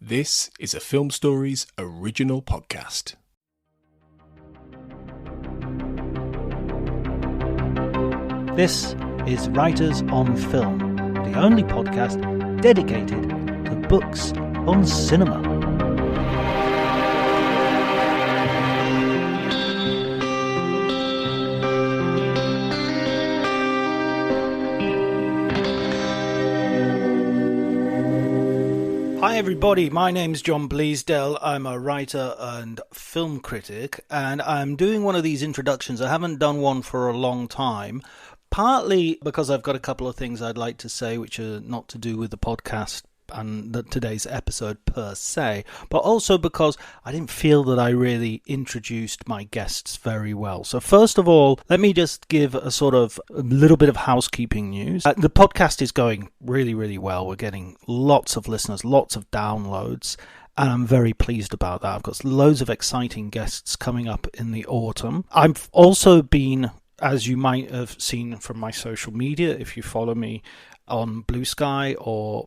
This is a Film Stories original podcast. This is Writers on Film, the only podcast dedicated to books on cinema. Hi everybody, my name's John Bleasdale. I'm a writer and film critic, and I'm doing one of these introductions. I haven't done one for a long time, partly because I've got a couple of things I'd like to say which are not to do with the podcast and today's episode per se, but also because I didn't feel that I really introduced my guests very well. So first of all, let me just give a little bit of housekeeping news. The podcast is going really, really well. We're getting lots of listeners, lots of downloads, and I'm very pleased about that. I've got loads of exciting guests coming up in the autumn. I've also been, as you might have seen from my social media, if you follow me on Blue Sky, or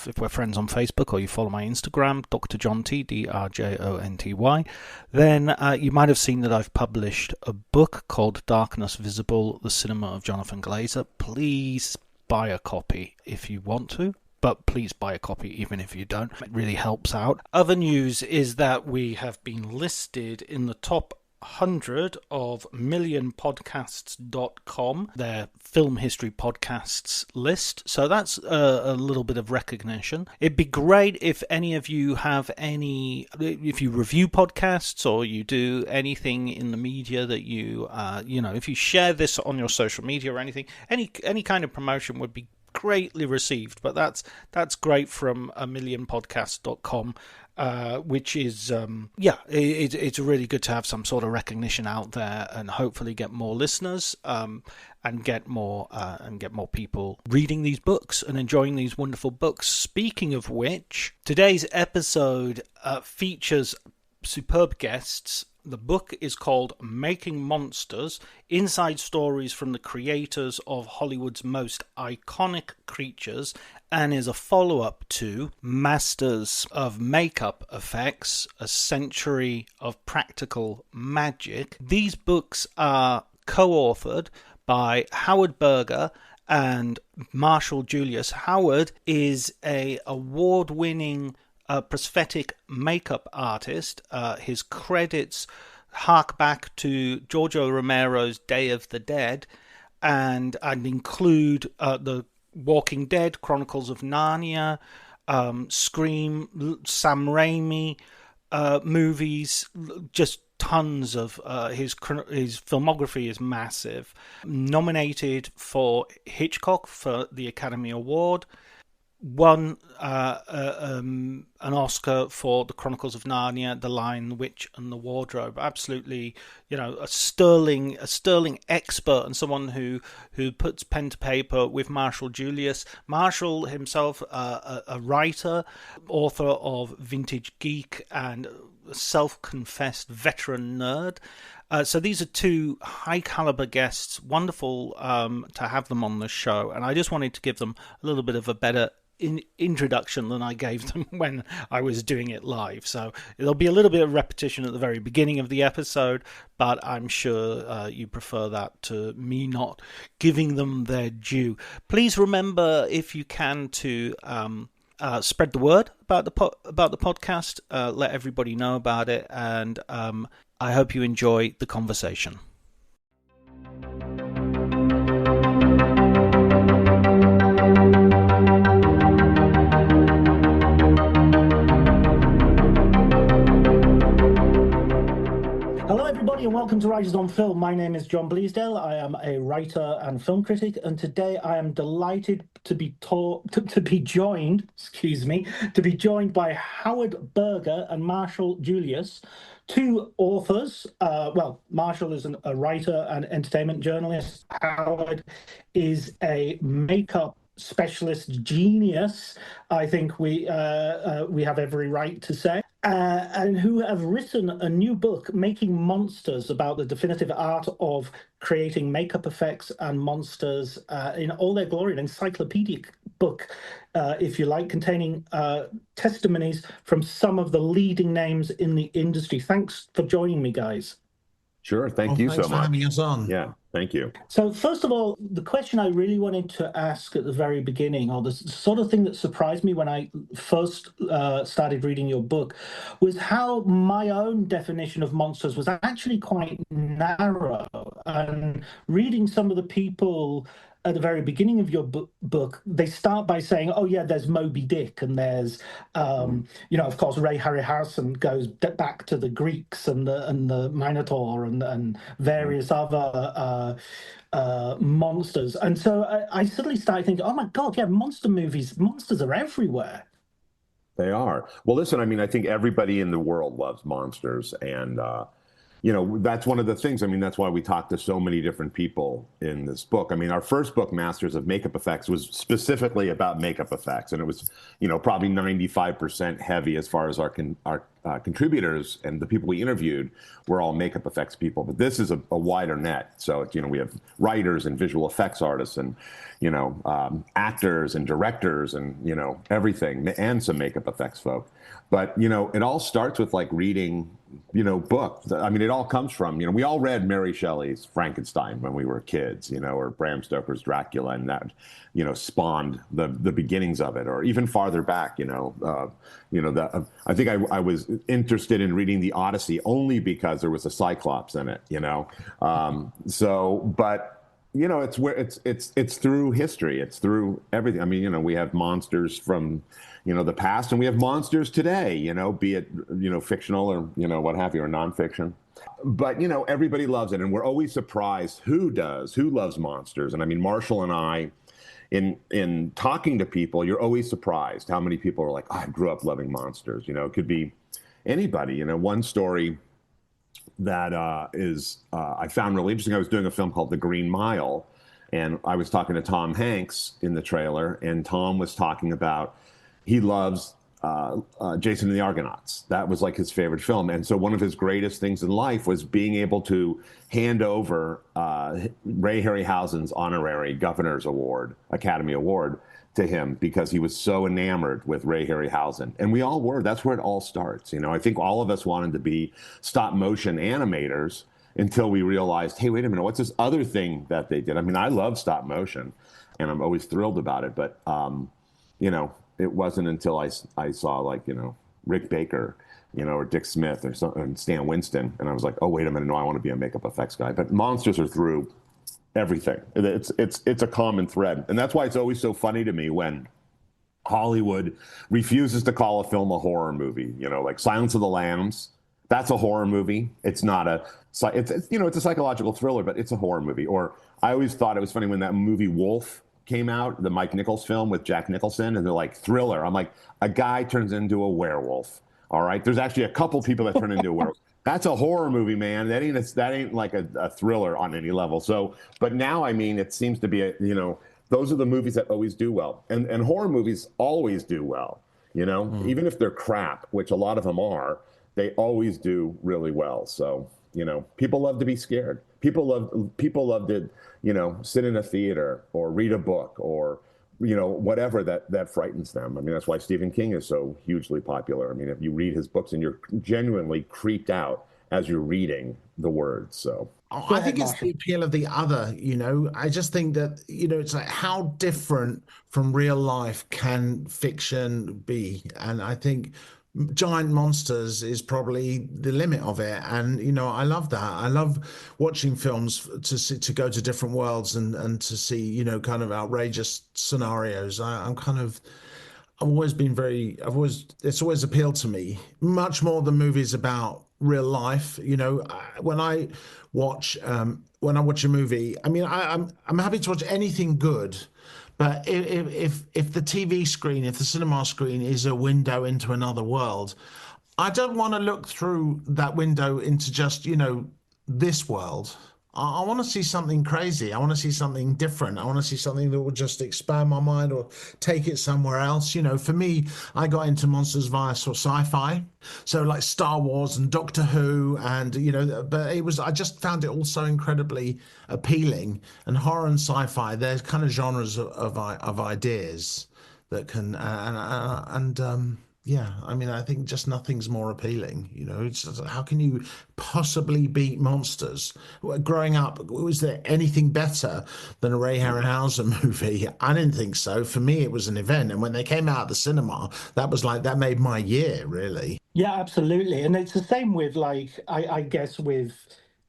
if we're friends on Facebook, or you follow my Instagram, Dr. John T, DRJONTY, then you might have seen that I've published a book called Darkness Visible, The Cinema of Jonathan Glazer. Please buy a copy if you want to, but please buy a copy even if you don't. It really helps out. Other news is that we have been listed in the top 100 of millionpodcasts.com, their film history podcasts list. So that's a little bit of recognition. It'd be great if any of you have if you review podcasts or you do anything in the media that you, if you share this on your social media or anything, any kind of promotion would be greatly received. But that's great from millionpodcasts.com. Which is, it's really good to have some sort of recognition out there, and hopefully get more listeners, and get more people reading these books and enjoying these wonderful books. Speaking of which, today's episode features superb guests. The book is called Making Monsters, Inside Stories from the Creators of Hollywood's Most Iconic Creatures, and is a follow-up to Masters of Makeup Effects, A Century of Practical Magic. These books are co-authored by Howard Berger and Marshall Julius. Howard is an award-winning prosthetic makeup artist. His credits hark back to Giorgio Romero's Day of the Dead and include the Walking Dead, Chronicles of Narnia, Scream, Sam Raimi movies. Just tons of his filmography is massive. Nominated for Hitchcock for the Academy Award. Won an Oscar for the Chronicles of Narnia, The Lion, the Witch, and the Wardrobe. Absolutely, a sterling expert, and someone who puts pen to paper with Marshall Julius. Marshall himself, a writer, author of Vintage Geek, and a self-confessed veteran nerd. So these are two high-caliber guests. Wonderful to have them on the show, and I just wanted to give them a little bit of a better introduction than I gave them when I was doing it live. So there'll be a little bit of repetition at the very beginning of the episode, but I'm sure you prefer that to me not giving them their due. Please remember, if you can, to spread the word about the podcast. Let everybody know about it, and I hope you enjoy the conversation. Hello everybody and welcome to Writers on Film. My name is John Bleasdale. I am a writer and film critic, and today I am delighted to be joined by Howard Berger and Marshall Julius, two authors. Marshall is a writer and entertainment journalist. Howard is a makeup specialist genius, I think we have every right to say, and who have written a new book, Making Monsters, about the definitive art of creating makeup effects and monsters in all their glory, an encyclopedic book, if you like, containing testimonies from some of the leading names in the industry. Thanks for joining me, guys. Sure. Thank you so much. Thanks for having us on. Yeah, thank you. So first of all, the question I really wanted to ask at the very beginning, or the sort of thing that surprised me when I first started reading your book, was how my own definition of monsters was actually quite narrow. And reading some of the people at the very beginning of your book, they start by saying, oh, yeah, there's Moby Dick, and there's, of course, Ray Harryhausen goes back to the Greeks and the Minotaur and various other monsters. And so I suddenly started thinking, oh, my God, yeah, monsters are everywhere. They are. Well, listen, I mean, I think everybody in the world loves monsters, and that's one of the things. I mean, that's why we talk to so many different people in this book. I mean, our first book, Masters of Makeup Effects, was specifically about makeup effects, and it was, probably 95% heavy as far as our contributors and the people we interviewed were all makeup effects people. But this is a wider net. So, we have writers and visual effects artists and, actors and directors and, everything, and some makeup effects folk. But, it all starts with like reading, books. I mean, it all comes from, we all read Mary Shelley's Frankenstein when we were kids, or Bram Stoker's Dracula, and that, spawned the beginnings of it, or even farther back, I think I was interested in reading the Odyssey only because there was a Cyclops in it, but it's where it's through history, it's through everything. I mean, we have monsters from, the past, and we have monsters today, be it, fictional or, what have you, or nonfiction. But, everybody loves it. And we're always surprised who loves monsters. And I mean, Marshall and I, in talking to people, you're always surprised how many people are like, oh, I grew up loving monsters. It could be anybody. One story that I found really interesting. I was doing a film called The Green Mile, and I was talking to Tom Hanks in the trailer, and Tom was talking about he loves Jason and the Argonauts. That was like his favorite film. And so one of his greatest things in life was being able to hand over Ray Harryhausen's honorary Governor's Award, Academy Award, to him because he was so enamored with Ray Harryhausen. And we all were. That's where it all starts. I think all of us wanted to be stop motion animators until we realized, hey, wait a minute, what's this other thing that they did? I mean, I love stop motion, and I'm always thrilled about it. But, it wasn't until I saw like, Rick Baker, or Dick Smith and Stan Winston. And I was like, oh, wait a minute. No, I want to be a makeup effects guy. But monsters are through everything. It's a common thread. And that's why it's always so funny to me when Hollywood refuses to call a film a horror movie, like Silence of the Lambs. That's a horror movie. It's not it's a psychological thriller, but it's a horror movie. Or I always thought it was funny when that movie Wolf came out, the Mike Nichols film with Jack Nicholson, and they're like, thriller. I'm like, a guy turns into a werewolf. All right. There's actually a couple people that turn into a werewolf. That's a horror movie, man. That ain't like a thriller on any level. So, but now, I mean, it seems to be those are the movies that always do well, and horror movies always do well. Even if they're crap, which a lot of them are, they always do really well. So, people love to be scared. People love to, sit in a theater or read a book or, whatever that frightens them. I mean, that's why Stephen King is so hugely popular. I mean, if you read his books and you're genuinely creeped out as you're reading the words. So I think it's the appeal of the other, I just think that, it's like how different from real life can fiction be? And I think giant monsters is probably the limit of it. And, I love that. I love watching films to go to different worlds and to see, kind of outrageous scenarios. I've always been it's always appealed to me much more than movies about real life. When I watch a movie, I mean, I'm happy to watch anything good. But if the TV screen, if the cinema screen is a window into another world, I don't want to look through that window into just, this world. I want to see something crazy. I want to see something different. I want to see something that will just expand my mind or take it somewhere else. For me, I got into monsters via sort of sci-fi. So like Star Wars and Doctor Who and, but I just found it all so incredibly appealing. And horror and sci-fi, they're kind of genres of ideas that can, yeah, I mean, I think just nothing's more appealing. It's just, how can you possibly beat monsters? Growing up, was there anything better than a Ray Harryhausen movie? I didn't think so. For me, it was an event. And when they came out of the cinema, that made my year, really. Yeah, absolutely. And it's the same with, like, I guess with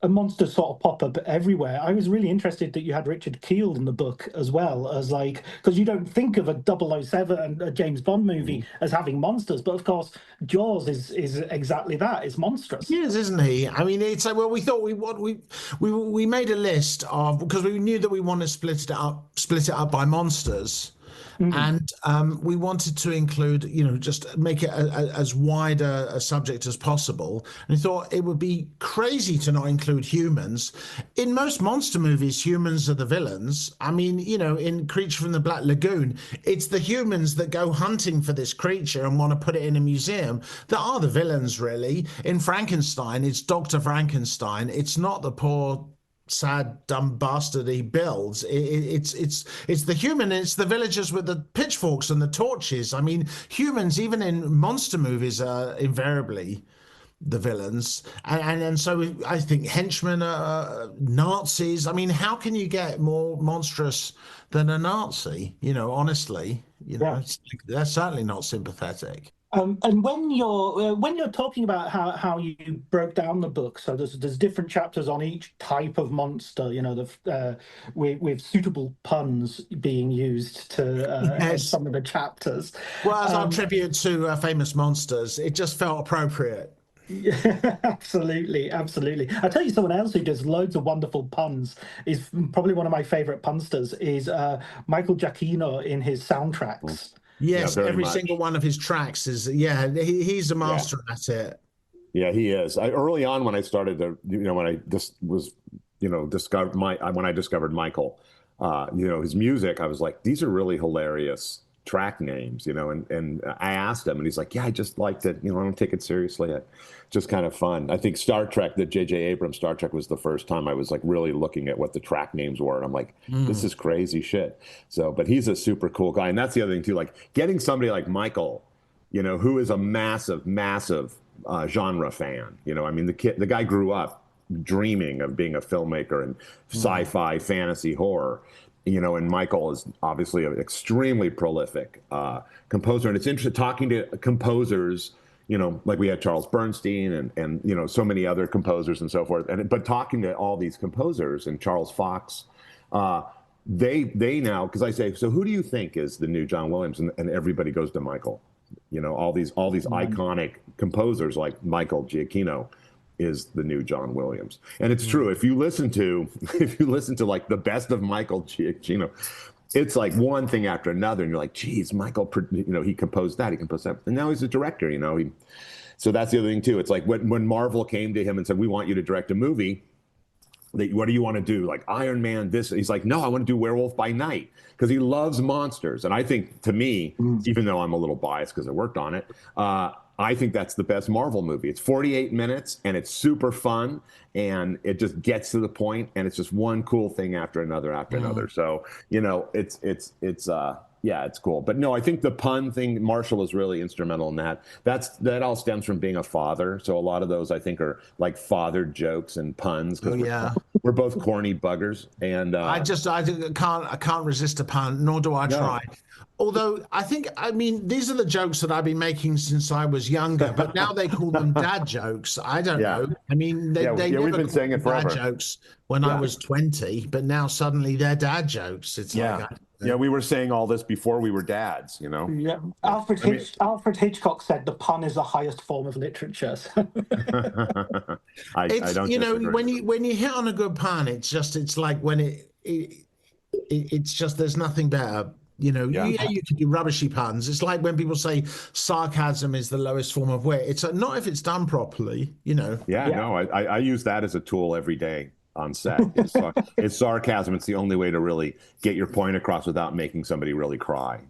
a monster sort of pop up everywhere. I was really interested that you had Richard Kiel in the book as well, as like, because you don't think of a 007 and a James Bond movie as having monsters, but of course Jaws is exactly that. It's monstrous. He is, isn't he? I mean, it's like, well, we thought we made a list of, because we knew that we wanted to split it up by monsters. And we wanted to include, just make it as wide a subject as possible. And we thought it would be crazy to not include humans. In most monster movies, humans are the villains. I mean, in Creature from the Black Lagoon, it's the humans that go hunting for this creature and want to put it in a museum that are the villains, really. In Frankenstein, it's Dr. Frankenstein. It's not the poor sad dumb bastard he builds. It's the human. It's the villagers with the pitchforks and the torches. I mean, humans, even in monster movies, are invariably the villains. And so I think henchmen are Nazis. I mean, how can you get more monstrous than a Nazi? Honestly, they're certainly not sympathetic. And when you're talking about how you broke down the book, so there's different chapters on each type of monster, with suitable puns being used to Yes. some of the chapters. Well, as our tribute to famous monsters, it just felt appropriate. Yeah, absolutely. I tell you, someone else who does loads of wonderful puns is probably one of my favorite punsters is Michael Giacchino in his soundtracks. Yes, Yeah, every much. single one of his tracks is, he's a master at it. Yeah, he is. Early on when I started to, when I just was, discovered when I discovered Michael, his music, I was like, these are really hilarious track names, and I asked him and he's like, yeah, I just liked it. I don't take it seriously. Just kind of fun. I think Star Trek, the J.J. Abrams Star Trek was the first time I was like really looking at what the track names were. And I'm like, this is crazy shit. So, but he's a super cool guy. And that's the other thing too, like getting somebody like Michael, who is a massive, massive genre fan. I mean, the guy grew up dreaming of being a filmmaker and sci-fi, fantasy, horror. And Michael is obviously an extremely prolific composer. And it's interesting talking to composers, like we had Charles Bernstein and so many other composers and so forth. But talking to all these composers and Charles Fox, they now, because I say, so who do you think is the new John Williams? And everybody goes to Michael. All these iconic composers like Michael Giacchino is the new John Williams. And it's true. If you listen to like the best of Michael Giacchino, it's like one thing after another. And you're like, geez, Michael, he composed that, And now he's a director, So that's the other thing too. It's like when Marvel came to him and said, we want you to direct a movie. What do you want to do? Like Iron Man, this. He's like, no, I want to do Werewolf by Night because he loves monsters. And I think to me, even though I'm a little biased because I worked on it, I think that's the best Marvel movie. It's 48 minutes and it's super fun and it just gets to the point and it's just one cool thing after another. So, it's cool. But no, I think the pun thing, Marshall is really instrumental in that. That all stems from being a father. So a lot of those I think are like father jokes and puns because we're both corny buggers. And I can't resist a pun, nor do I try. Although I mean, these are the jokes that I've been making since I was younger, but now they call them dad jokes. I don't know. I mean, they never we've been saying it forever. Dad jokes when I was 20, but now suddenly they're dad jokes. It's we were saying all this before we were dads, Yeah, Alfred Hitchcock said the pun is the highest form of literature. I don't disagree. when you hit on a good pun, it's like when it's just there's nothing better. You can do rubbishy puns. It's like when people say sarcasm is the lowest form of wit. It's not if it's done properly, No, I use that as a tool every day. on set. It's sarcasm. It's the only way to really get your point across without making somebody really cry.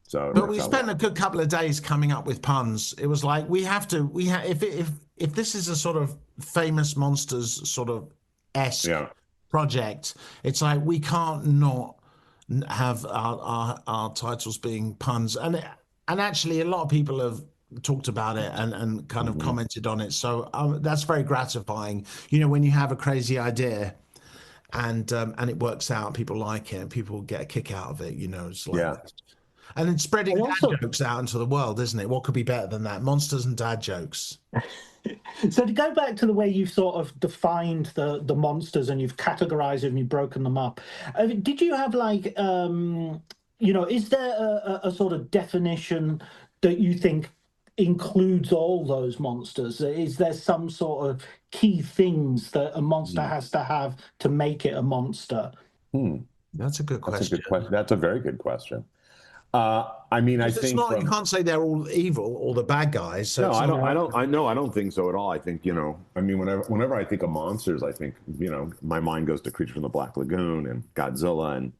So, but we spent a good couple of days coming up with puns. It was like if this is a sort of famous monsters sort of esque project, it's like we can't not have our titles being puns. And actually, a lot of people have talked about it and kind of commented on it. So that's very gratifying. You know, when you have a crazy idea and it works out, people like it, people get a kick out of it. You know, it's like. And it's spreading dad jokes out into the world, isn't it? What could be better than that? Monsters and dad jokes. So to go back to the way you've sort of defined the monsters and you've categorized them and you've broken them up, did you have like, is there a sort of definition that you think includes all those monsters? Is there some sort of key things that a monster has to have to make it a monster? That's a good question. That's a very good question. I mean, I think you can't say they're all evil or the bad guys. So I don't think so at all. I think, I mean, whenever I think of monsters, I think, my mind goes to Creature from the Black Lagoon and Godzilla and,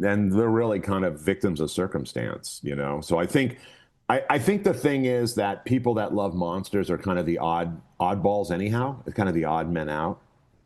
and they're really kind of victims of circumstance, So I think the thing is that people that love monsters are kind of the oddballs anyhow. It's kind of the odd men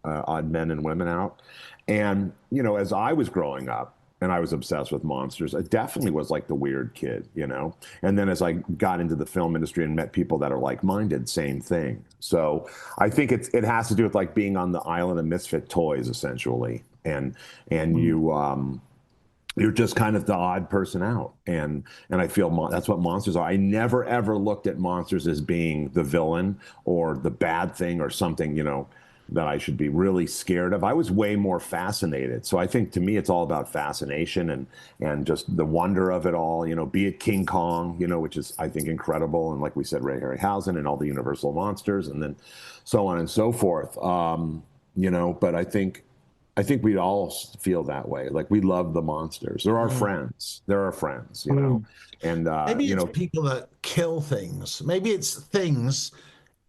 and women out. And, as I was growing up, and I was obsessed with monsters, I definitely was like the weird kid, And then as I got into the film industry and met people that are like-minded, same thing. So I think it has to do with like being on the island of misfit toys, essentially. And you're just kind of the odd person out. And I feel that's what monsters are. I never, ever looked at monsters as being the villain or the bad thing or something, that I should be really scared of. I was way more fascinated. So I think to me, it's all about fascination and just the wonder of it all, be it King Kong, which is, I think, incredible. And like we said, Ray Harryhausen and all the Universal monsters and then so on and so forth. But I think we all feel that way. Like we love the monsters. They're our friends. They're our friends, and maybe it's people that kill things. Maybe it's things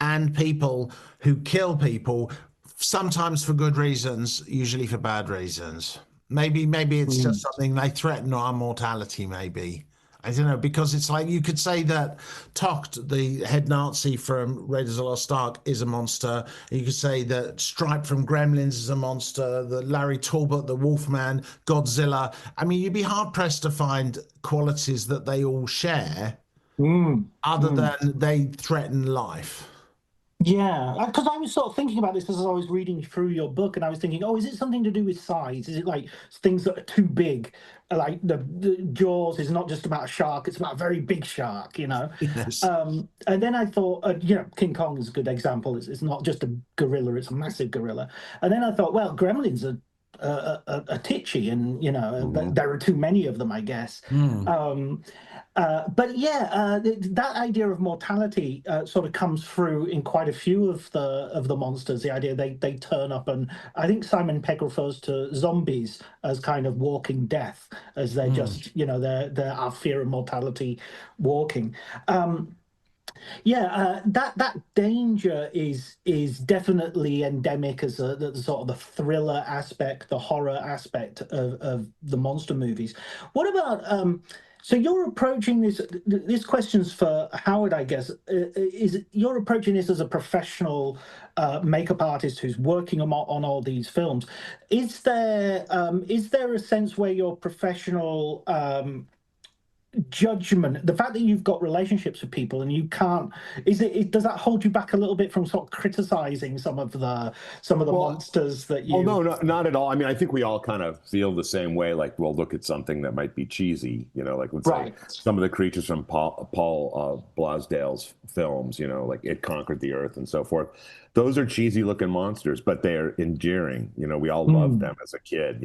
and people who kill people, sometimes for good reasons, usually for bad reasons. Maybe it's just something they threaten our mortality, maybe. I don't know, because it's like you could say that Tocht, the head Nazi from Raiders of the Lost Ark, is a monster. You could say that Stripe from Gremlins is a monster, that Larry Talbot, the Wolfman, Godzilla. I mean, you'd be hard-pressed to find qualities that they all share other than they threaten life. Yeah, because I was sort of thinking about this as I was reading through your book, and I was thinking, is it something to do with size? Is it like things that are too big? Like the Jaws is not just about a shark; it's about a very big shark, Yes. And then I thought, King Kong is a good example. It's not just a gorilla; it's a massive gorilla. And then I thought, well, Gremlins are titchy, and there are too many of them, I guess. But yeah, that idea of mortality sort of comes through in quite a few of the monsters. The idea they turn up, and I think Simon Pegg refers to zombies as kind of walking death, as they're just they're our fear of mortality walking. That danger is definitely endemic as the sort of the thriller aspect, the horror aspect of the monster movies. What about so you're approaching this question's for Howard, I guess, is you're approaching this as a professional makeup artist who's working on all these films. Is there a sense where your professional judgment, the fact that you've got relationships with people and you can't, does that hold you back a little bit from sort of criticizing some of the monsters that you? Oh no, not at all. I mean, I think we all kind of feel the same way. Like, we'll look at something that might be cheesy, like let's say some of the creatures from Paul Blaisdell's films, like It Conquered the Earth and so forth. Those are cheesy looking monsters, but they're endearing. We all loved them as a kid,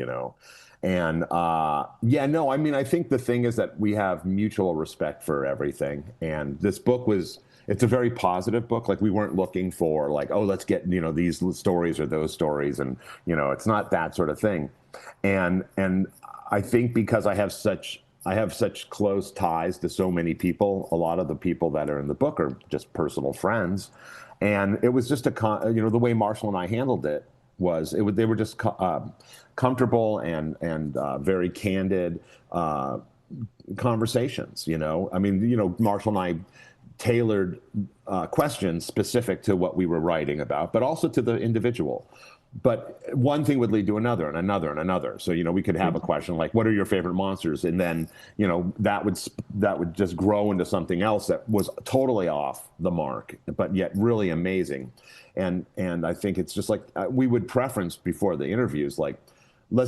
And I mean, I think the thing is that we have mutual respect for everything. And this book it's a very positive book. Like, we weren't looking for like, let's get, these stories or those stories. And, it's not that sort of thing. And I think because I have such close ties to so many people, a lot of the people that are in the book are just personal friends. And it was just the way Marshall and I handled it they were just comfortable and very candid conversations. I mean, Marshall and I tailored questions specific to what we were writing about, but also to the individual. But one thing would lead to another and another and another. So, we could have a question like, what are your favorite monsters? And then, that would just grow into something else that was totally off the mark, but yet really amazing. And I think it's just like we would preference before the interviews, like, we're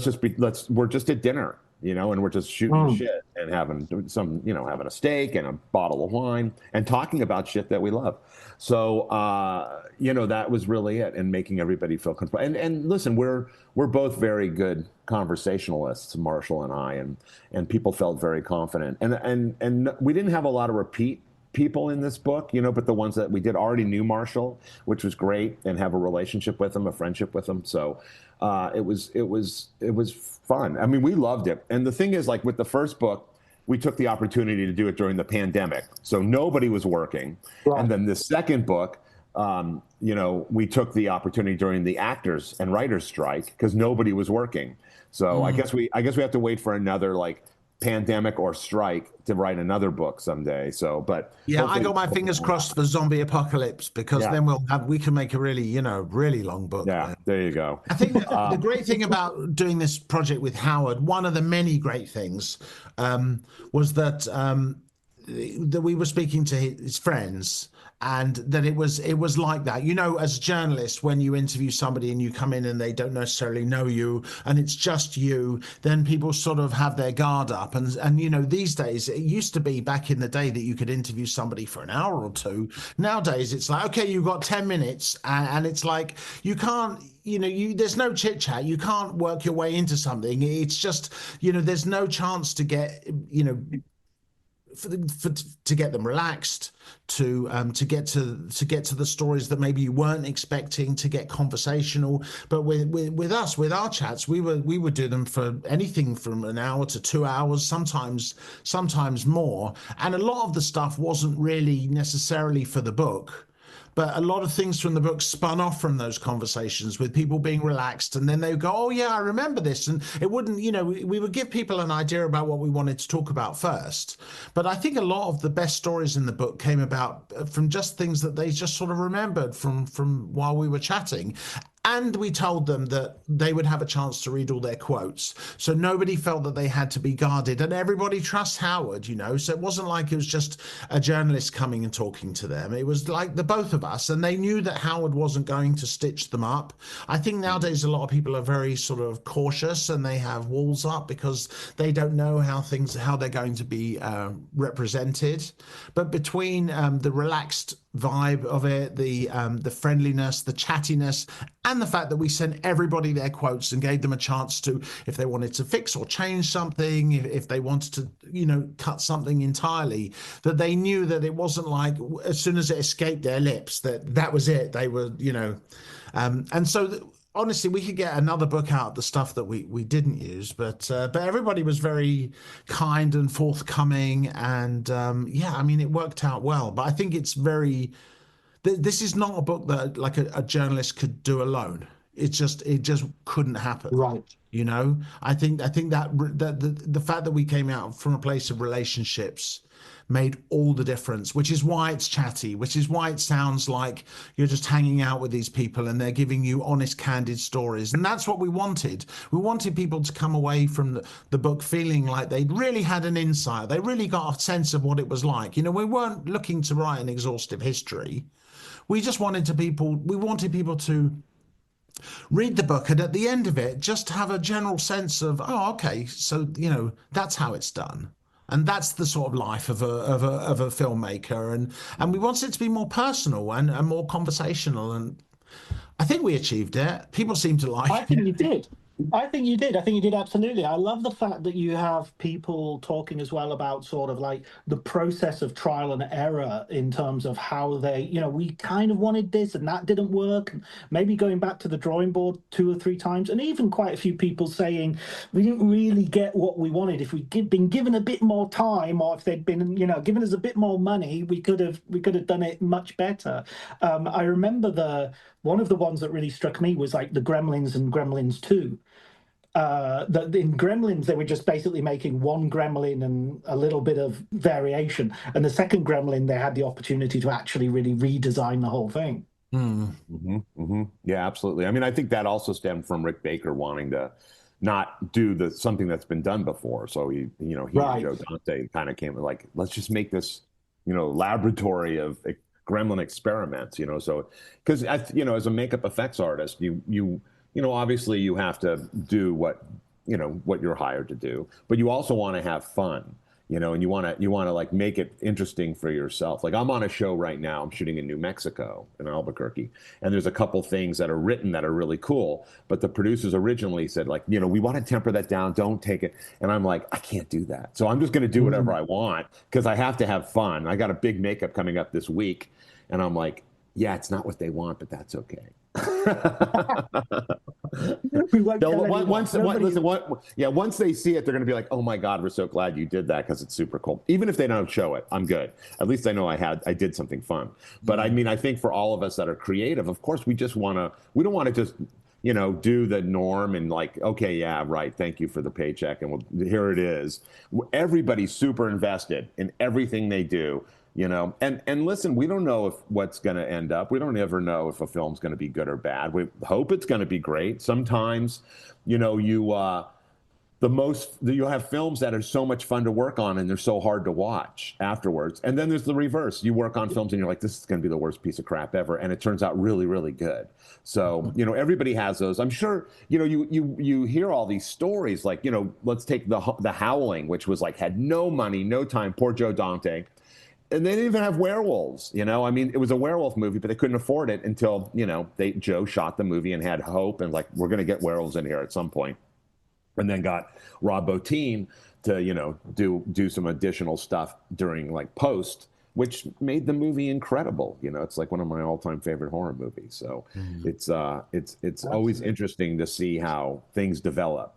just at dinner, and we're just shooting shit and having having a steak and a bottle of wine and talking about shit that we love. So, that was really it, and making everybody feel comfortable. And listen, we're both very good conversationalists, Marshall and I, and people felt very confident. And we didn't have a lot of repeat people in this book, but the ones that we did already knew Marshall, which was great, and have a relationship with him, a friendship with him. So it was fun. I mean, we loved it. And the thing is, like with the first book, we took the opportunity to do it during the pandemic, so nobody was working. Right. And then the second book, we took the opportunity during the actors and writers strike because nobody was working. So I guess we have to wait for another like pandemic or strike to write another book someday. So, but yeah, I got my fingers crossed for zombie apocalypse, because then we can make a really, really long book. Yeah, there you go. I think the great thing about doing this project with Howard, one of the many great things, was that we were speaking to his friends, and that it was like that. As journalists, when you interview somebody and you come in and they don't necessarily know you and it's just you, then people sort of have their guard up. And these days, it used to be back in the day that you could interview somebody for an hour or two. Nowadays, it's like, okay, you've got 10 minutes, and it's like, you can't, there's no chit chat. You can't work your way into something. It's just, there's no chance to get, to get them relaxed, to get to the stories that maybe you weren't expecting, to get conversational. But with us, with our chats, we would do them for anything from an hour to 2 hours, sometimes more. And a lot of the stuff wasn't really necessarily for the book, but a lot of things from the book spun off from those conversations with people being relaxed. And then they would go, oh, yeah, I remember this. And it wouldn't, we would give people an idea about what we wanted to talk about first. But I think a lot of the best stories in the book came about from just things that they just sort of remembered from while we were chatting. And we told them that they would have a chance to read all their quotes. So nobody felt that they had to be guarded. And everybody trusts Howard, So it wasn't like it was just a journalist coming and talking to them. It was like the both of us. And they knew that Howard wasn't going to stitch them up. I think nowadays a lot of people are very sort of cautious, and they have walls up because they don't know how they're going to be represented. But between the relaxed vibe of it, the friendliness, the chattiness, and the fact that we sent everybody their quotes and gave them a chance to, if they wanted to fix or change something, if they wanted to, cut something entirely, that they knew that it wasn't like as soon as it escaped their lips that was it. They were, and so honestly, we could get another book out of the stuff that we didn't use, but everybody was very kind and forthcoming, and it worked out well. But I think it's this is not a book that like a journalist could do alone. It just couldn't happen. Right. I think that the fact that we came out from a place of relationships made all the difference, which is why it's chatty, which is why it sounds like you're just hanging out with these people and they're giving you honest, candid stories. And that's what we wanted. We wanted people to come away from the book feeling like they'd really had an insight. They really got a sense of what it was like. We weren't looking to write an exhaustive history. We just wanted people to read the book, and at the end of it, just have a general sense of, oh, okay, so, that's how it's done. And that's the sort of life of a filmmaker. And we wanted it to be more personal and more conversational. And I think we achieved it. People seem to like it. I think you did. I think you did. Absolutely. I love the fact that you have people talking as well about sort of like the process of trial and error in terms of how they, we kind of wanted this and that didn't work. Maybe going back to the drawing board 2 or 3 times, and even quite a few people saying we didn't really get what we wanted. If we'd been given a bit more time, or if they'd been, given us a bit more money, we could have done it much better. I remember one of the ones that really struck me was like the Gremlins and Gremlins 2. That in Gremlins, they were just basically making one gremlin and a little bit of variation. And the second Gremlin, they had the opportunity to actually really redesign the whole thing. Yeah, absolutely. I mean, I think that also stemmed from Rick Baker wanting to not do something that's been done before. So he Right. and Joe Dante kind of came like, let's just make this, laboratory of gremlin experiments. So because as a makeup effects artist, you obviously you have to do what you're hired to do, but you also want to have fun. And you want to like make it interesting for yourself. Like I'm on a show right now. I'm shooting in New Mexico in Albuquerque, and there's a couple things that are written that are really cool. But the producers originally said like, we want to temper that down. Don't take it. And I'm like, I can't do that. So I'm just going to do whatever I want because I have to have fun. I got a big makeup coming up this week, and I'm like, yeah, it's not what they want, but that's okay. Once they see it, they're going to be like, "Oh my God, we're so glad you did that because it's super cool." Even if they don't show it, I'm good. At least I know I did something fun. But I mean, I think for all of us that are creative, of course, we don't want to just do the norm and like, okay, yeah, right, thank you for the paycheck, and here it is. Everybody's super invested in everything they do. And listen, we don't know what's going to end up. We don't ever know if a film's going to be good or bad. We hope it's going to be great. Sometimes, you'll have films that are so much fun to work on and they're so hard to watch afterwards. And then there's the reverse. You work on films and you're like, this is going to be the worst piece of crap ever. And it turns out really, really good. So, everybody has those. I'm sure, you hear all these stories like, let's take the Howling, which was like, had no money, no time, poor Joe Dante. And they didn't even have werewolves, I mean, it was a werewolf movie, but they couldn't afford it until, Joe shot the movie and had hope and like, we're going to get werewolves in here at some point. And then got Rob Bottin to, do some additional stuff during like post, which made the movie incredible. It's like one of my all-time favorite horror movies. So it's always interesting to see how things develop,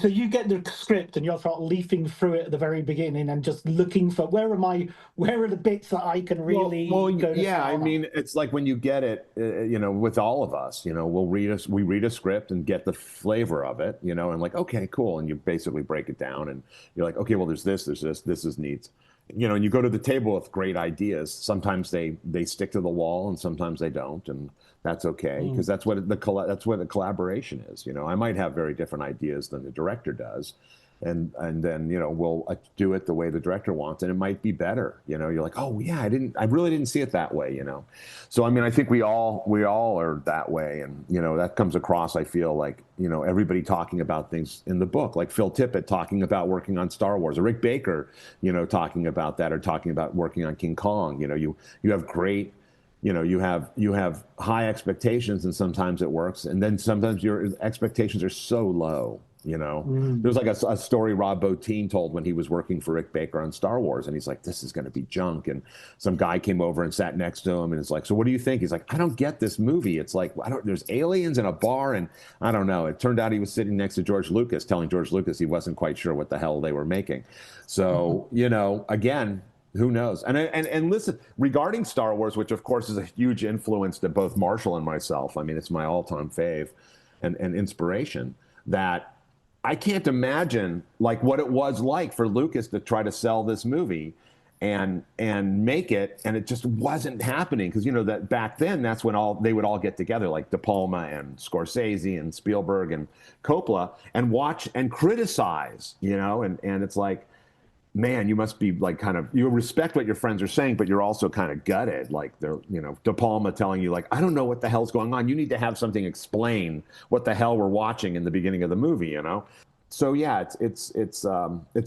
So you get the script and you're sort of leafing through it at the very beginning and just looking for where are the bits that I can really go to. Yeah, I mean, it's like when you get it, with all of us, we read a script and get the flavor of it, and like, okay, cool. And you basically break it down and you're like, okay, well, there's this is neat. And you go to the table with great ideas. Sometimes they stick to the wall and sometimes they don't. And that's okay, because that's what the collaboration is. I might have very different ideas than the director does, and then we'll do it the way the director wants, and it might be better. You're like, oh yeah, I really didn't see it that way. So I mean, I think we all are that way, and that comes across. I feel like everybody talking about things in the book, like Phil Tippett talking about working on Star Wars, or Rick Baker, talking about that, or talking about working on King Kong. You have great. You have high expectations, and sometimes it works, and then sometimes your expectations are so low. There's like a story Rob Bottin told when he was working for Rick Baker on Star Wars, and he's like, this is going to be junk. And some guy came over and sat next to him, and it's like, so what do you think? He's like, I don't get this movie. It's like, there's aliens in a bar, and I don't know. It turned out he was sitting next to George Lucas, telling George Lucas he wasn't quite sure what the hell they were making. So, again, who knows? And listen, regarding Star Wars, which of course is a huge influence to both Marshall and myself. I mean, it's my all-time fave and inspiration. That I can't imagine like what it was like for Lucas to try to sell this movie and make it, and it just wasn't happening, because that back then that's when they would all get together, like De Palma and Scorsese and Spielberg and Coppola, and watch and criticize, and it's like, man, you must be like you respect what your friends are saying, but you're also kind of gutted. Like they're, De Palma telling you like, I don't know what the hell's going on. You need to have something explain what the hell we're watching in the beginning of the movie, So yeah, it's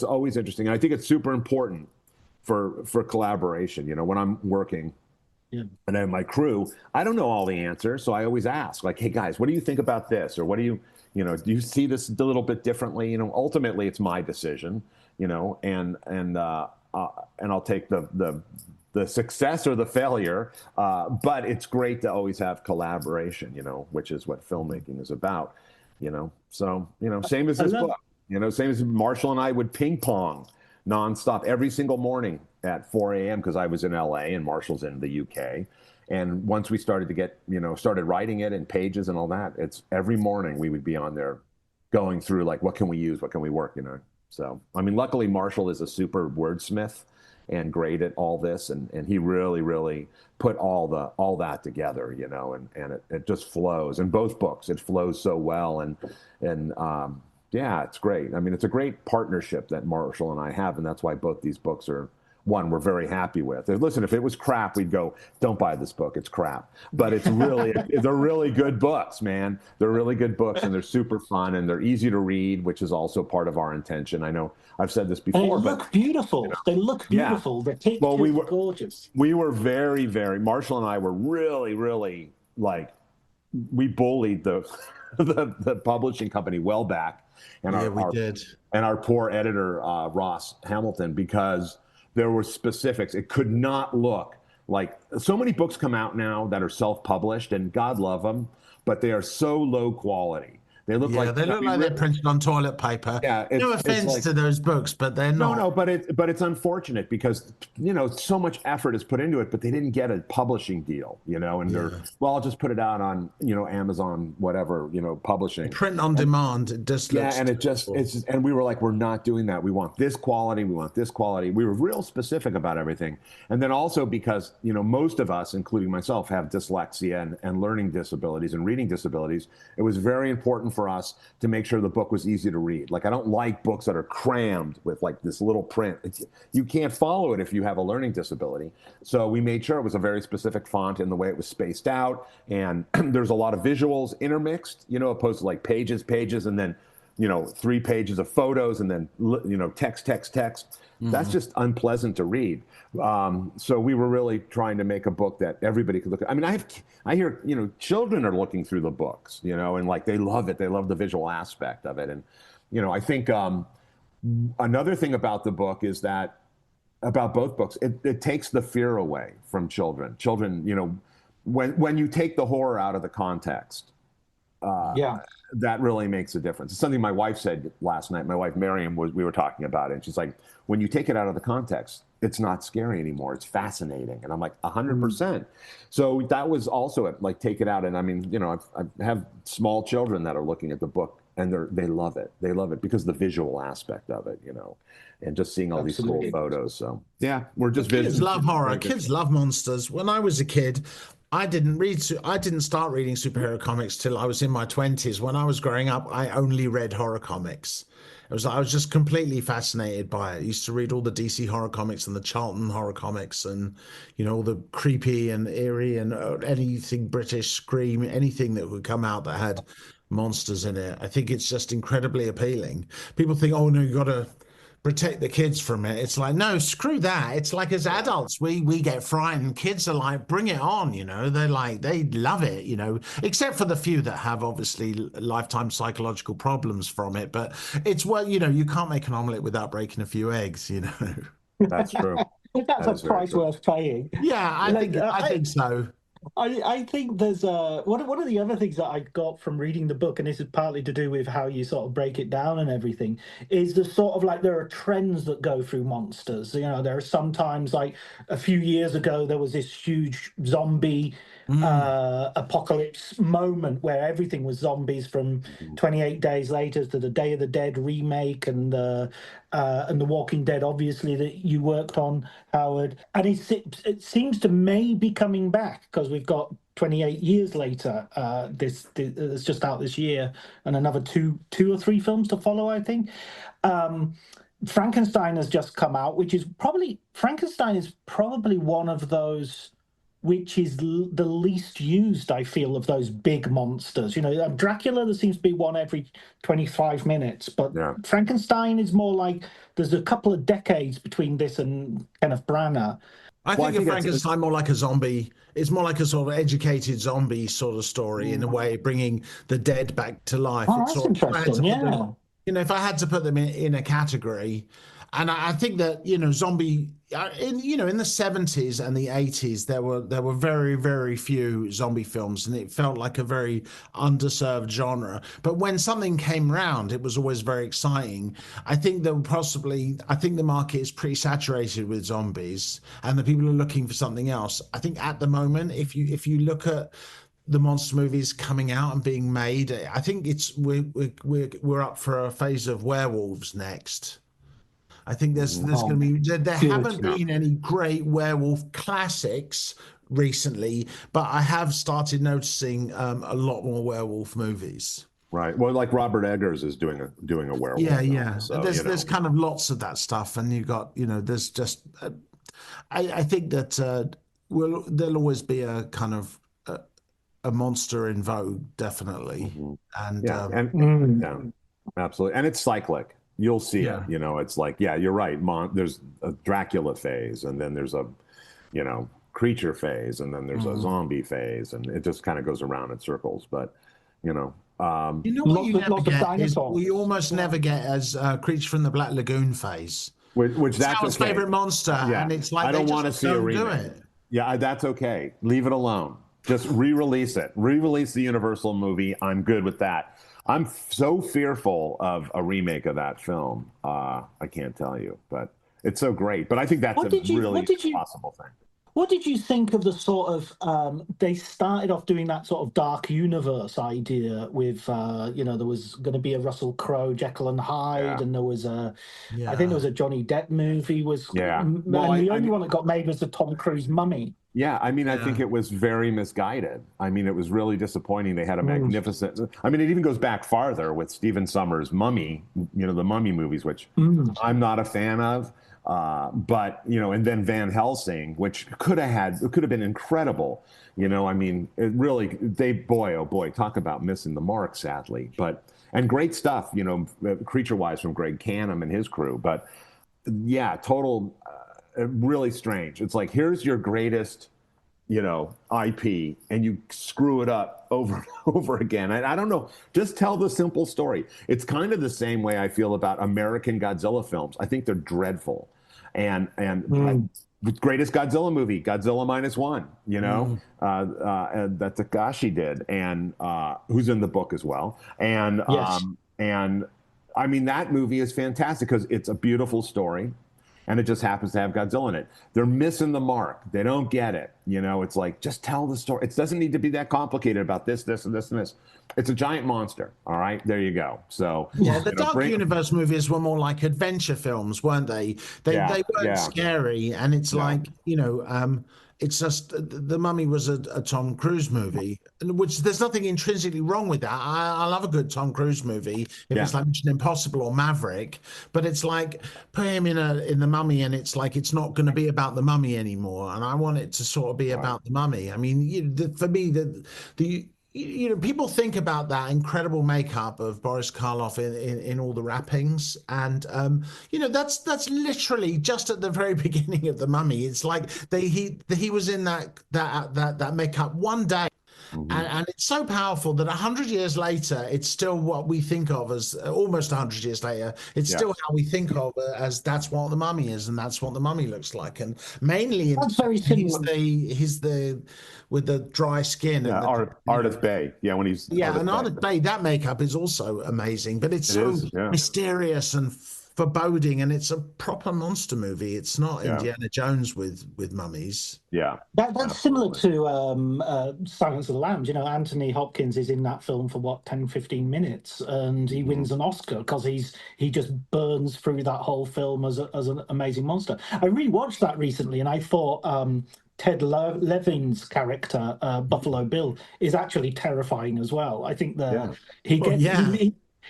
always interesting. And I think it's super important for collaboration. When I'm working and I have my crew, I don't know all the answers. So I always ask like, hey guys, what do you think about this? Or what do you you see this a little bit differently? Ultimately it's my decision. And I'll take the success or the failure, but it's great to always have collaboration, which is what filmmaking is about, So, same as this book, same as Marshall and I would ping pong nonstop every single morning at 4 a.m. because I was in LA and Marshall's in the UK. And once we started to get, started writing it in pages and all that, it's every morning we would be on there going through like, what can we use? What can we work? So, I mean, luckily Marshall is a super wordsmith and great at all this. And he really, really put all that together, and it just flows. In both books, it flows so well. And yeah, it's great. I mean, it's a great partnership that Marshall and I have. And that's why both these books are, one, we're very happy with. Listen, if it was crap, we'd go, don't buy this book. It's crap. But they're really good books, man. They're really good books, and they're super fun, and they're easy to read, which is also part of our intention. I know I've said this before. And they look beautiful. They look beautiful. Yeah. The pictures are gorgeous. We were very, very, Marshall and I were really, really, like, we bullied the publishing company well back. And we did. And our poor editor, Ross Hamilton, because there were specifics. It could not look like, so many books come out now that are self-published, and God love them, but they are so low quality. They look like they're printed on toilet paper. Yeah, no offense to those books, but they're not. No, but it's unfortunate because so much effort is put into it, but they didn't get a publishing deal, and they're I'll just put it out on Amazon, whatever, publishing. Print on demand. It just looks and and we were like, we're not doing that. We want this quality. We want this quality. We were real specific about everything, and then also because most of us, including myself, have dyslexia and learning disabilities and reading disabilities. It was very important for us to make sure the book was easy to read. Like, I don't like books that are crammed with like this little print. You can't follow it if you have a learning disability. So we made sure it was a very specific font in the way it was spaced out. And there's a lot of visuals intermixed, opposed to like pages, and then, 3 pages of photos and then, text. Mm-hmm. That's just unpleasant to read. So we were really trying to make a book that everybody could look at. I mean, I hear, children are looking through the books, and like, they love it. They love the visual aspect of it. And, I think another thing about the book is that, about both books, it takes the fear away from children. Children, when you take the horror out of the context, that really makes a difference. It's something my wife said last night. My wife, Miriam, we were talking about it. And she's like, when you take it out of the context, it's not scary anymore. It's fascinating. And I'm like, 100%. So that was also it, like, take it out. And I mean, I have small children that are looking at the book, and they love it. They love it because of the visual aspect of it, and just seeing all these cool photos. So yeah, we're just kids love horror. Kids love monsters. When I was a kid, I didn't start reading superhero comics till I was in my 20s. When I was growing up, I only read horror comics. I was just completely fascinated by it. I used to read all the DC horror comics and the Charlton horror comics, and all the creepy and eerie and anything British, Scream, anything that would come out that had monsters in it. I think it's just incredibly appealing. People think, oh no, you got to protect the kids from it. It's like, no, screw that. It's like, as adults, we get frightened. Kids are like, bring it on, They're like, they love it, except for the few that have obviously lifetime psychological problems from it. But it's, you can't make an omelet without breaking a few eggs, That's true. That's a price worth paying. Yeah, I think so. I think there's one of the other things that I got from reading the book, and this is partly to do with how you sort of break it down and everything, is the sort of like, there are trends that go through monsters. There are sometimes, like a few years ago, there was this huge zombie apocalypse moment where everything was zombies, from 28 Days Later to the Day of the Dead remake, and the Walking Dead, obviously, that you worked on, Howard. And it seems to maybe coming back, because we've got 28 years later. It's just out this year, and another two or three films to follow, I think. Frankenstein has just come out, Frankenstein is probably one of those which is the least used, I feel, of those big monsters. Dracula, there seems to be one every 25 minutes, but Frankenstein is more like, there's a couple of decades between this and Kenneth Branagh. I think of Frankenstein more like a zombie. It's more like a sort of educated zombie sort of story, in a way, bringing the dead back to life. Oh, that's interesting, yeah. If I had to put them in a category, And I think that, zombie in the 70s and the 80s, there were very, very few zombie films, and it felt like a very underserved genre. But when something came around, it was always very exciting. I think the market is pretty saturated with zombies, and the people are looking for something else. I think at the moment, if you look at the monster movies coming out and being made, I think we're up for a phase of werewolves next. I think there's going to be there haven't been any great werewolf classics recently, but I have started noticing a lot more werewolf movies. Right. Well, like Robert Eggers is doing a werewolf. Yeah. So, there's kind of lots of that stuff, and you got there's just I think that there'll always be a kind of a monster in vogue, definitely. And absolutely, and it's cyclic. You'll see it. It's like, you're right. There's a Dracula phase, and then there's a, creature phase, and then there's a zombie phase, and it just kind of goes around in circles. But, what you never get is we almost never get as Creature from the Black Lagoon phase, which that's Howard's favorite monster, and it's like I don't want to see a remake. Yeah, that's okay. Leave it alone. Just re-release it. Re-release the Universal movie. I'm good with that. I'm so fearful of a remake of that film. I can't tell you, but it's so great. But I think that's a possible thing. What did you think of the sort of, they started off doing that sort of dark universe idea with, there was going to be a Russell Crowe, Jekyll and Hyde, and there was I think there was a Johnny Depp movie. And the only one that got made was the Tom Cruise Mummy. Yeah, I think it was very misguided. It was really disappointing. They had a magnificent... it even goes back farther with Stephen Sommers' Mummy, the Mummy movies, which I'm not a fan of. But, and then Van Helsing, which could have been incredible. It really, oh boy, talk about missing the mark, sadly. And great stuff, creature-wise from Greg Canham and his crew. But yeah, total... really strange. It's like, here's your greatest, IP, and you screw it up over and over again. I don't know. Just tell the simple story. It's kind of the same way I feel about American Godzilla films. I think they're dreadful. And the greatest Godzilla movie, Godzilla -1, that Takashi did, and who's in the book as well. And that movie is fantastic because it's a beautiful story. And it just happens to have Godzilla in it. They're missing the mark. They don't get it. It's like, just tell the story. It doesn't need to be that complicated about this, this, and this, and this. It's a giant monster. All right, there you go. So the Dark Universe movies were more like adventure films, weren't they? They weren't scary, and it's like, it's just the Mummy was a Tom Cruise movie, which there's nothing intrinsically wrong with that. I love a good Tom Cruise movie if it's like Mission Impossible or Maverick, but it's like put him in the Mummy, and it's like it's not going to be about the Mummy anymore, and I want it to sort of be about the Mummy. For me, people think about that incredible makeup of Boris Karloff in all the wrappings, and that's literally just at the very beginning of the Mummy. It's like he was in that makeup one day. And it's so powerful that 100 years later, it's still what we think of as almost 100 years later. It's still how we think of it as that's what the Mummy is, and that's what the Mummy looks like. And mainly, he's the with the dry skin. Yeah, Ardith Bay. Yeah, when he's Ardith Bay. That makeup is also amazing, but it's mysterious and foreboding, and it's a proper monster movie. It's not Indiana Jones with mummies. Yeah, that's similar to Silence of the Lambs. Anthony Hopkins is in that film for 10-15 minutes, and he wins an Oscar because he just burns through that whole film as an amazing monster. I rewatched that recently, and I thought Ted Levin's character, Buffalo Bill, is actually terrifying as well. I think that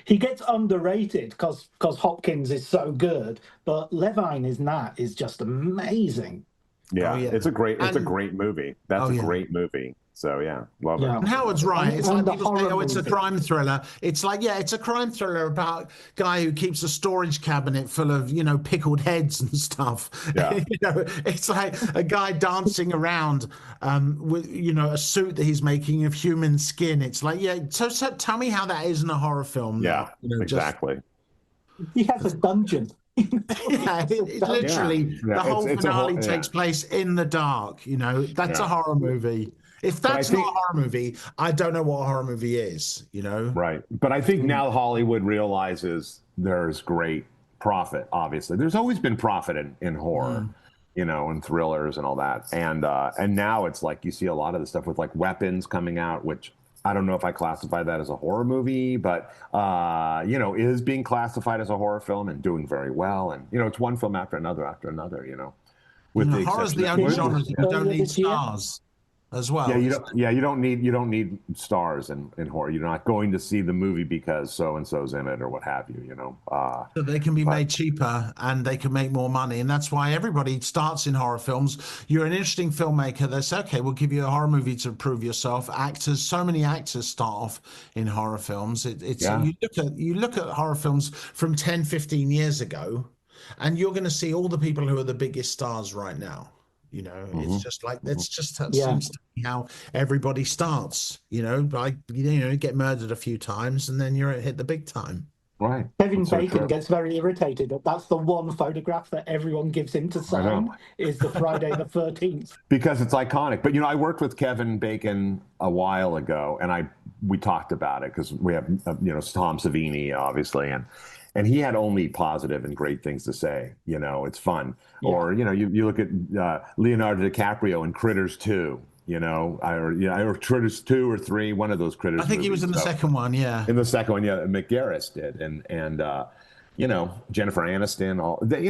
he gets underrated because Hopkins is so good, but Levine is just amazing. Yeah, it's a great movie. That's a great movie. So love it. And Howard's right. It's like people say, it's a crime thriller. It's like, it's a crime thriller about a guy who keeps a storage cabinet full of, pickled heads and stuff. Yeah. It's like a guy dancing around with, a suit that he's making of human skin. It's like, so tell me how that isn't a horror film. Yeah, exactly. He has a dungeon. Yeah, it literally, the whole finale takes place in the dark. That's a horror movie. If that's not a horror movie, I don't know what a horror movie is. Right. But I think now Hollywood realizes there's great profit. Obviously, there's always been profit in horror. And thrillers and all that. And now it's like you see a lot of the stuff with like Weapons coming out, which I don't know if I classify that as a horror movie, but is being classified as a horror film and doing very well. And it's one film after another. With the horror's the only genre that you don't need stars as well. You don't need stars in horror. You're not going to see the movie because so and so's in it or what have you. So they can be made cheaper and they can make more money, and that's why everybody starts in horror films. You're an interesting filmmaker. They say, okay, we'll give you a horror movie to prove yourself. So many actors start off in horror films. You look at horror films from 10, 15 years ago, and you're going to see all the people who are the biggest stars right now. It's just like seems to be how everybody starts. Like you get murdered a few times and then you're hit the big time. Right. Kevin Bacon gets very irritated that that's the one photograph that everyone gives him to sign is the Friday the 13th because it's iconic. But I worked with Kevin Bacon a while ago, and we talked about it because we have Tom Savini obviously, and he had only positive and great things to say. It's fun. Yeah. Or, you look at Leonardo DiCaprio in Critters 2, or Critters 2 or 3, one of those Critters. I think he was in the second one, yeah. In the second one, yeah, McGarris did. And Jennifer Aniston, they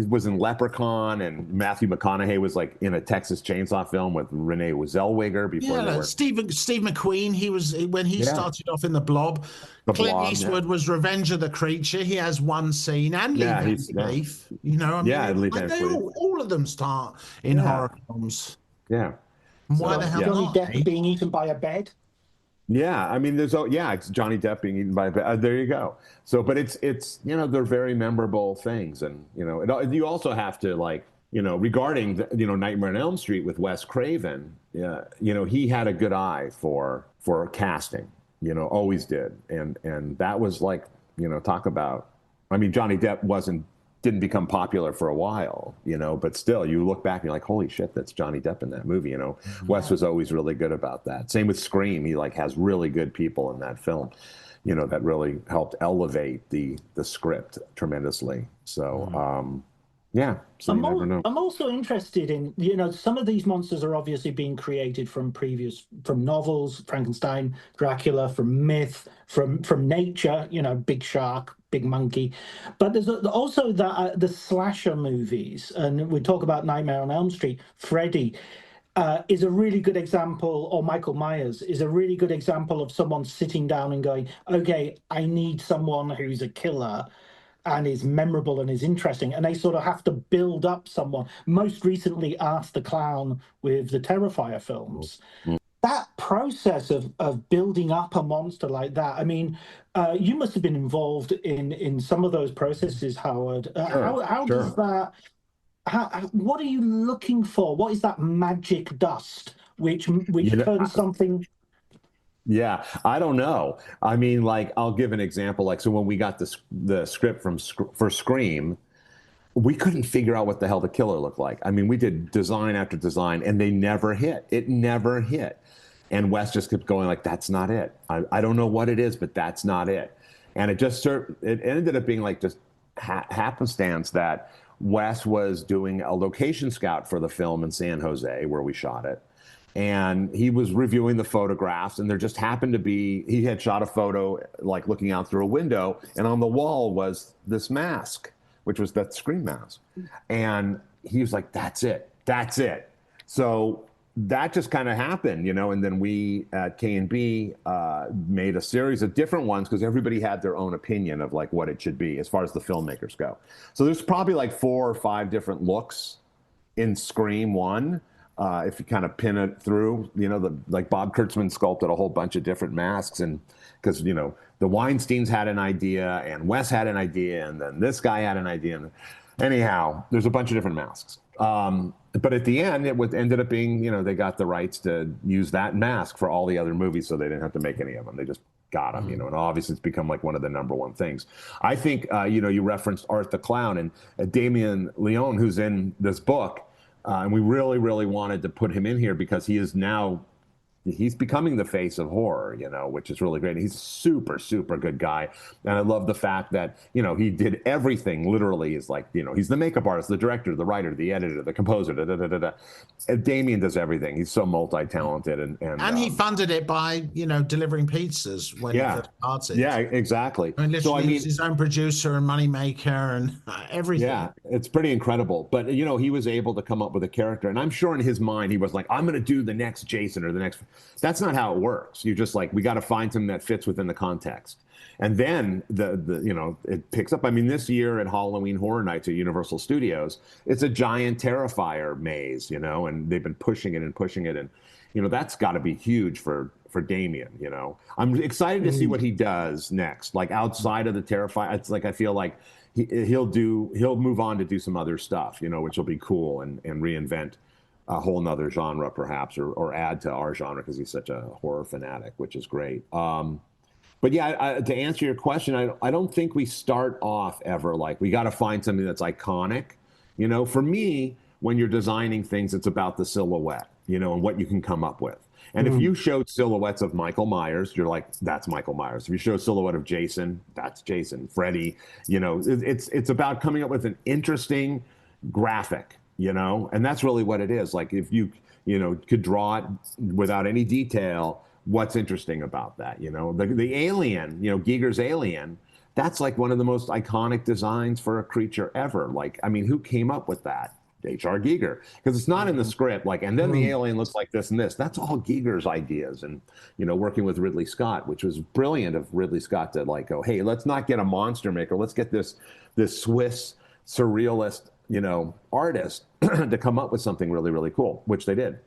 was in Leprechaun, and Matthew McConaughey was like in a Texas Chainsaw film with Renee Zellweger before. Steve McQueen, he was when he started off in The Blob. Clint Eastwood was Revenge of the Creature. He has one scene, and Lee Van Cleef. All of them start in horror films. Yeah. Why the hell Johnny not? Depp being eaten by a bed? Yeah, I mean, it's Johnny Depp being eaten by a bed. There you go. So, but it's they're very memorable things, and you also have to regarding Nightmare on Elm Street with Wes Craven. He had a good eye for casting. Always did, and that was talk about. I mean, Johnny Depp didn't become popular for a while, but still you look back and you're like, holy shit, that's Johnny Depp in that movie. Wes was always really good about that. Same with Scream. He has really good people in that film, that really helped elevate the script tremendously. So, so you never know. I'm also interested in, some of these monsters are obviously being created from novels, Frankenstein, Dracula, from myth, from nature, big shark, big monkey. But there's also the slasher movies, and we talk about Nightmare on Elm Street. Freddy is a really good example, or Michael Myers is a really good example of someone sitting down and going, okay, I need someone who's a killer and is memorable and is interesting, and they sort of have to build up someone. Most recently, Art the Clown with the Terrifier films. That process of building up a monster like that, I mean, you must have been involved in some of those processes, Howard. How does that, what are you looking for? What is that magic dust which turns something... Yeah, I don't know. I mean, I'll give an example. So when we got the script for Scream, we couldn't figure out what the hell the killer looked like. I mean, we did design after design, and they never hit. It never hit. And Wes just kept going that's not it. I don't know what it is, but that's not it. And it ended up being just happenstance that Wes was doing a location scout for the film in San Jose where we shot it. And he was reviewing the photographs, and there just happened to be, he had shot a photo looking out through a window, and on the wall was this mask, which was that Scream mask. And he was like, that's it. So that just kind of happened, and then we at K&B made a series of different ones because everybody had their own opinion of what it should be as far as the filmmakers go. So there's probably 4 or 5 different looks in Scream 1. If you kind of pin it through, Bob Kurtzman sculpted a whole bunch of different masks, and because the Weinsteins had an idea, and Wes had an idea, and then this guy had an idea. And anyhow, there's a bunch of different masks. But at the end, ended up being, they got the rights to use that mask for all the other movies, so they didn't have to make any of them. They just got him, and obviously it's become like one of the number one things. I think, you referenced Art the Clown, and Damien Leone, who's in this book, and we really, really wanted to put him in here because he's becoming the face of horror, which is really great. He's a super, super good guy. And I love the fact that, he did everything literally. Is like, he's the makeup artist, the director, the writer, the editor, the composer, And Damien does everything. He's so multi-talented. And he funded it by, delivering pizzas when he first started. Yeah, exactly. I mean, literally he was his own producer and moneymaker and everything. Yeah, it's pretty incredible. But, he was able to come up with a character. And I'm sure in his mind, he was like, I'm going to do the next Jason or the next... That's not how it works. You're just like, we got to find something that fits within the context. And then it picks up. I mean, this year at Halloween Horror Nights at Universal Studios, it's a giant Terrifier maze, and they've been pushing it. And, that's got to be huge for Damien, I'm excited to see what he does next. Like outside of the Terrifier, it's like, I feel like he'll move on to do some other stuff, which will be cool and reinvent a whole nother genre perhaps, or add to our genre because he's such a horror fanatic, which is great. But yeah, to answer your question, I don't think we start off ever like we got to find something that's iconic. For me, when you're designing things, it's about the silhouette, and what you can come up with. And if you showed silhouettes of Michael Myers, you're like, that's Michael Myers. If you show a silhouette of Jason, that's Jason. Freddy, it's about coming up with an interesting graphic. And that's really what it is. Like if you could draw it without any detail, what's interesting about that? The alien, Giger's alien, that's like one of the most iconic designs for a creature ever. Like, I mean, who came up with that? H.R. Giger, because it's not in the script. Like, and then the alien looks like this and this. That's all Giger's ideas, and working with Ridley Scott, which was brilliant of Ridley Scott to like go, hey, let's not get a monster maker. Let's get this Swiss surrealist artist to come up with something really, really cool, which they did.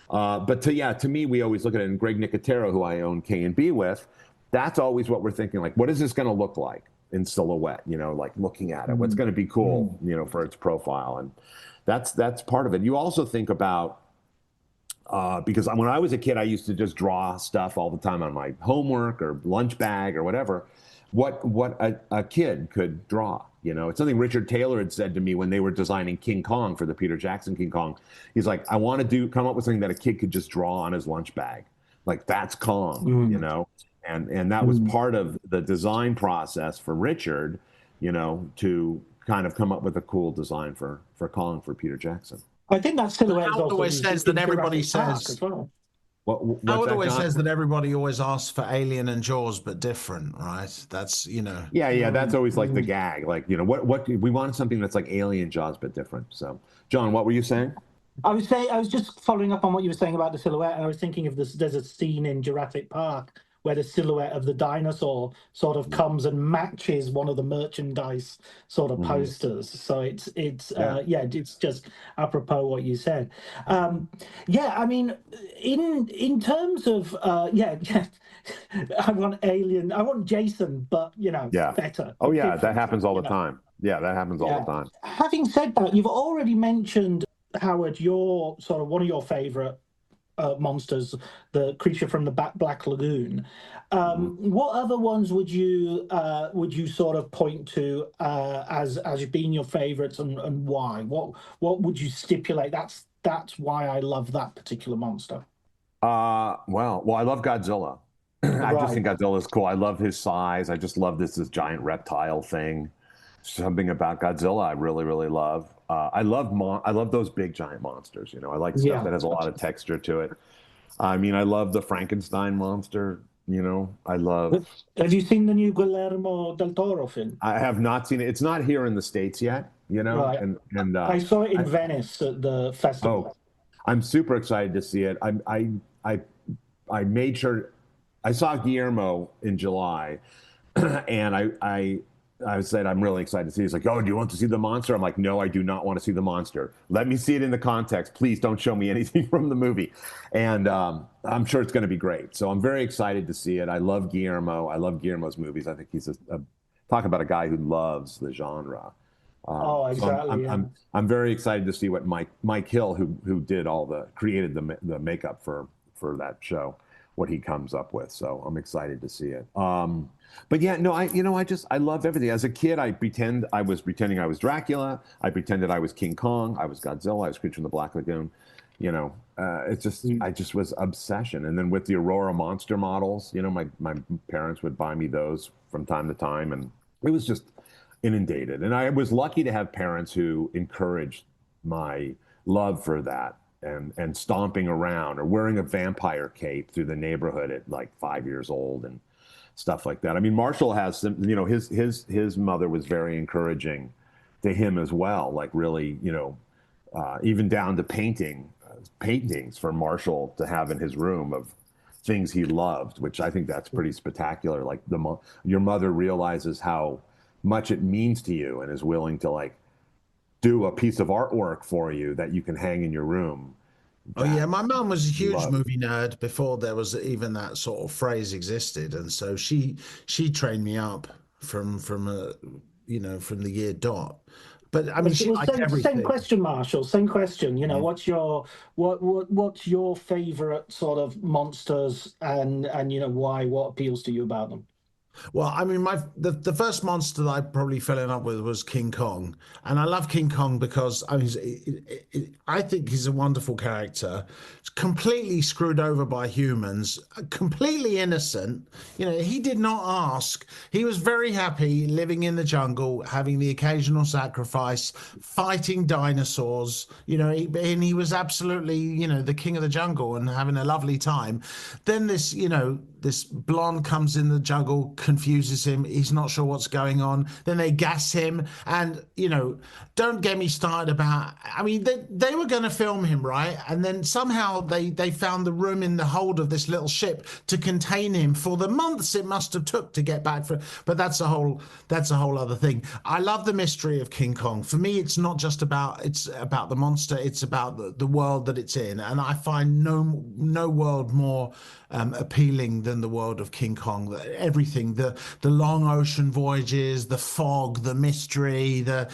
But to me, we always look at it, and Greg Nicotero, who I own K&B with, that's always what we're thinking, like, what is this going to look like in silhouette, like looking at it, what's going to be cool, for its profile. And that's part of it. You also think about, because when I was a kid, I used to just draw stuff all the time on my homework or lunch bag or whatever, what a kid could draw. It's something Richard Taylor had said to me when they were designing King Kong for the Peter Jackson King Kong. He's like, I want to come up with something that a kid could just draw on his lunch bag. Like, that's Kong, and that was part of the design process for Richard, to kind of come up with a cool design for Kong for Peter Jackson. I think that silhouette always says that everybody says as well. Howard always says that everybody always asks for Alien and Jaws, but different, right? That's, Yeah, that's always like the gag. Like, what we wanted something that's like Alien, Jaws, but different. So, John, what were you saying? I was just following up on what you were saying about the silhouette, and I was thinking of this. There's a scene in Jurassic Park where the silhouette of the dinosaur sort of comes and matches one of the merchandise sort of posters. So it's just apropos what you said. I mean, in terms of I want Alien, I want Jason, but better. Oh yeah, that happens all the time. Yeah, that happens all the time. Having said that, you've already mentioned, Howard, your sort of one of your favorite monsters, the creature from the Black Lagoon. What other ones would you sort of point to as being your favorites, and why? What would you stipulate? That's why I love that particular monster. Well, I love Godzilla. I just think Godzilla is cool. I love his size. I just love this giant reptile thing. Something about Godzilla I really, really love. I love those big giant monsters. I like stuff that has a lot of texture to it. I mean, I love the Frankenstein monster. I love. Have you seen the new Guillermo del Toro film? I have not seen it. It's not here in the States yet. Right. And I saw it in Venice at the festival. Oh, I'm super excited to see it. I made sure I saw Guillermo in July, and I said, I'm really excited to see it. He's like, oh, do you want to see the monster? I'm like, no, I do not want to see the monster. Let me see it in the context. Please don't show me anything from the movie. And I'm sure it's going to be great. So I'm very excited to see it. I love Guillermo. I love Guillermo's movies. I think he's talk about a guy who loves the genre. Exactly. So I'm very excited to see what Mike Hill, who created the makeup for that show, what he comes up with. So I'm excited to see it. But yeah, no, I love everything. As a kid, I was pretending I was Dracula. I pretended I was King Kong. I was Godzilla. I was Creature in the Black Lagoon. I just was obsession. And then with the Aurora monster models, my parents would buy me those from time to time, and it was just inundated. And I was lucky to have parents who encouraged my love for that and stomping around or wearing a vampire cape through the neighborhood at like 5 years old and stuff like that. I mean, Marshall has some, his mother was very encouraging to him as well, like really, even down to paintings for Marshall to have in his room of things he loved, which I think that's pretty spectacular. Like your mother realizes how much it means to you and is willing to like do a piece of artwork for you that you can hang in your room. Oh yeah, my mum was a huge movie nerd before there was even that sort of phrase existed, and so she trained me up from the year dot. But I mean, she liked everything. Same question, Marshall. Same question. What's your favorite sort of monsters, and why? What appeals to you about them? Well, I mean, the first monster that I probably fell in love with was King Kong, and I love King Kong because I think he's a wonderful character, completely screwed over by humans, completely innocent. He did not ask. He was very happy living in the jungle, having the occasional sacrifice, fighting dinosaurs. And he was absolutely, the king of the jungle and having a lovely time. Then this blonde comes in the jungle, confuses him. He's not sure what's going on. Then they gas him. And, don't get me started about, I mean, they were going to film him, right? And then somehow they found the room in the hold of this little ship to contain him for the months it must have took to get back. But that's a whole other thing. I love the mystery of King Kong. For me, it's not just about the monster. It's about the world that it's in. And I find no world more appealing than the world of King Kong. Everything, the long ocean voyages, the fog, the mystery, the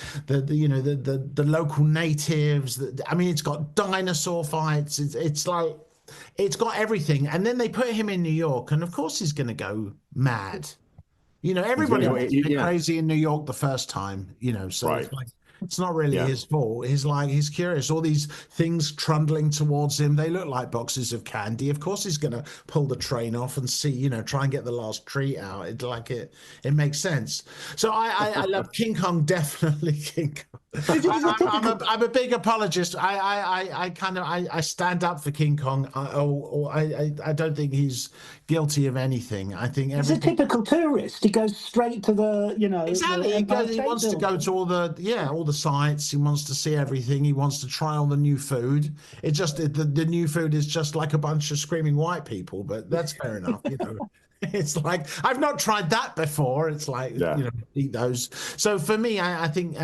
local natives. I mean, it's got dinosaur fights. It's like it's got everything. And then they put him in New York, and of course he's going to go mad. Everybody went crazy in New York the first time. So right. It's like, it's not really his fault. He's curious. All these things trundling towards him, they look like boxes of candy. Of course he's going to pull the train off and see, try and get the last treat out. It makes sense. So I love King Kong, definitely King Kong. I'm a big apologist. I stand up for King Kong. I don't think he's guilty of anything. I think he's a typical tourist. He goes straight to the exactly. He wants to go to all the sites. He wants to see everything. He wants to try all the new food. It just the new food is just like a bunch of screaming white people, but that's fair enough. It's like I've not tried that before. It's like eat those. So for me, I think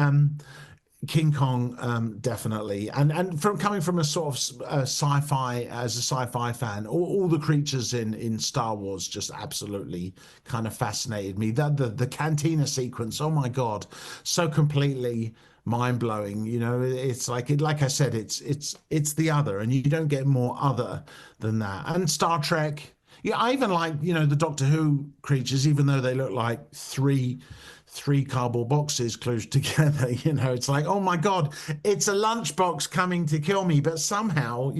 King Kong definitely, and coming from a sort of sci-fi fan, all the creatures in Star Wars just absolutely kind of fascinated me. The cantina sequence, oh my god, so completely mind-blowing. It's like I said, it's the other, and you don't get more other than that. And Star Trek, I even like the Doctor Who creatures, even though they look like three cardboard boxes glued together. It's like, oh my god, it's a lunchbox coming to kill me. But somehow,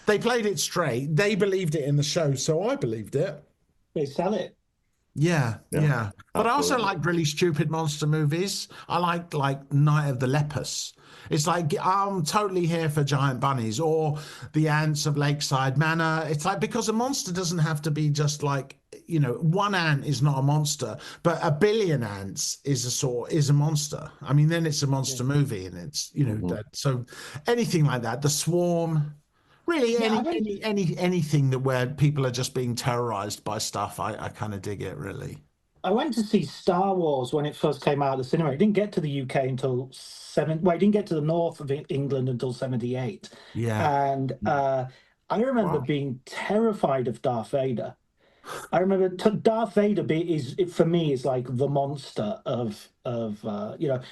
they played it straight. They believed it in the show, so I believed it. They sell it. Yeah. But I also like really stupid monster movies. I like Night of the Lepus. It's like, I'm totally here for Giant Bunnies or The Ants of Lakeside Manor. It's like, because a monster doesn't have to be just like, one ant is not a monster, but a billion ants is a monster. I mean, then it's a monster movie, and it's, so anything like that. The Swarm. Really, anything where people are just being terrorized by stuff, I kind of dig it, really. I went to see Star Wars when it first came out of the cinema. It didn't get to the UK until it didn't get to the north of England until 78. Yeah. And I remember being terrified of Darth Vader. I remember Darth Vader for me is like the monster of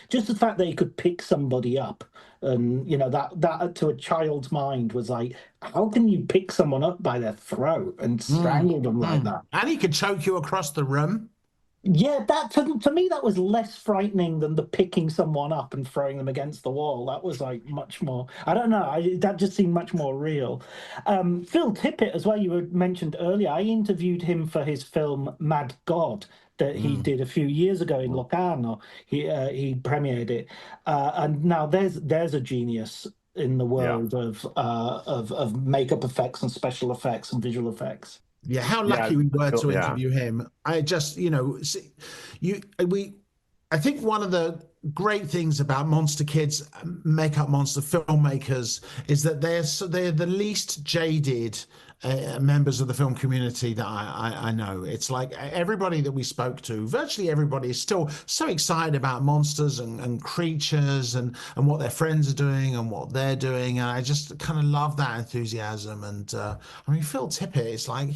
just the fact that he could pick somebody up, and that to a child's mind was like, how can you pick someone up by their throat and strangle them like that? And he could choke you across the room. Yeah, that to me that was less frightening than the picking someone up and throwing them against the wall. That was like much more. I don't know. That just seemed much more real. Phil Tippett, as well, you had mentioned earlier. I interviewed him for his film Mad God that he did a few years ago in Locarno. He premiered it, and now there's a genius in the world of makeup effects and special effects and visual effects. Yeah, how lucky we were to interview him. I just, I think one of the great things about Monster Kids, Makeup Monster filmmakers, is that they're the least jaded members of the film community that I know. It's like everybody that we spoke to, virtually everybody, is still so excited about monsters and creatures and what their friends are doing and what they're doing. And I just kind of love that enthusiasm. And I mean, Phil Tippett is like,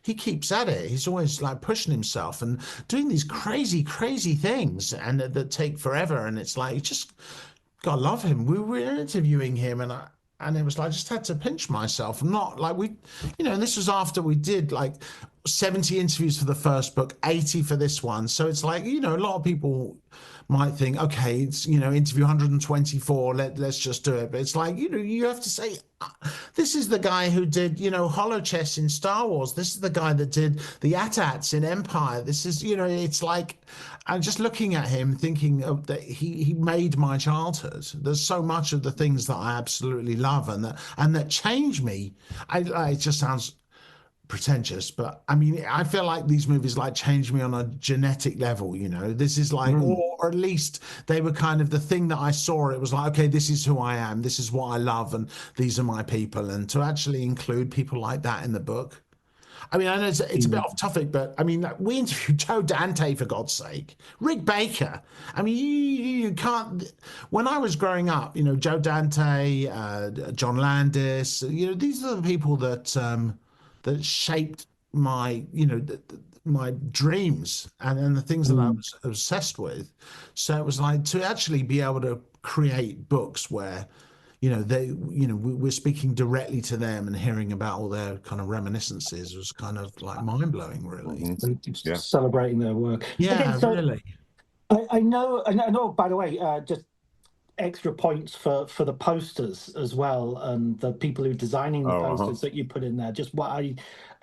he keeps at it. He's always like pushing himself and doing these crazy things and that take forever. And it's like, you just gotta love him. We were interviewing him, and it was like, I just had to pinch myself. Not like and this was after we did like 70 interviews for the first book, 80 for this one. So it's like, a lot of people might think, okay, it's, interview 124, let's just do it. But it's like, you have to say, this is the guy who did, Holochess in Star Wars. This is the guy that did the AT-ATs in Empire. This is, it's like, I'm just looking at him thinking that he made my childhood. There's so much of the things that I absolutely love and that changed me. It just sounds pretentious, but I mean, I feel like these movies like changed me on a genetic level. This is like, or at least they were kind of the thing that I saw. It was like, okay, this is who I am. This is what I love, and these are my people. And to actually include people like that in the book. I mean, I know it's a bit off topic, but I mean, we interviewed Joe Dante, for God's sake, Rick Baker. I mean, you can't. When I was growing up, Joe Dante, John Landis, these are the people that shaped my, my dreams and the things that I was obsessed with. So it was like to actually be able to create books where we're speaking directly to them and hearing about all their kind of reminiscences was kind of like mind-blowing, really. Celebrating their work. Yeah, really. I know, by the way, just extra points for the posters as well, and the people who are designing the posters that you put in there. Just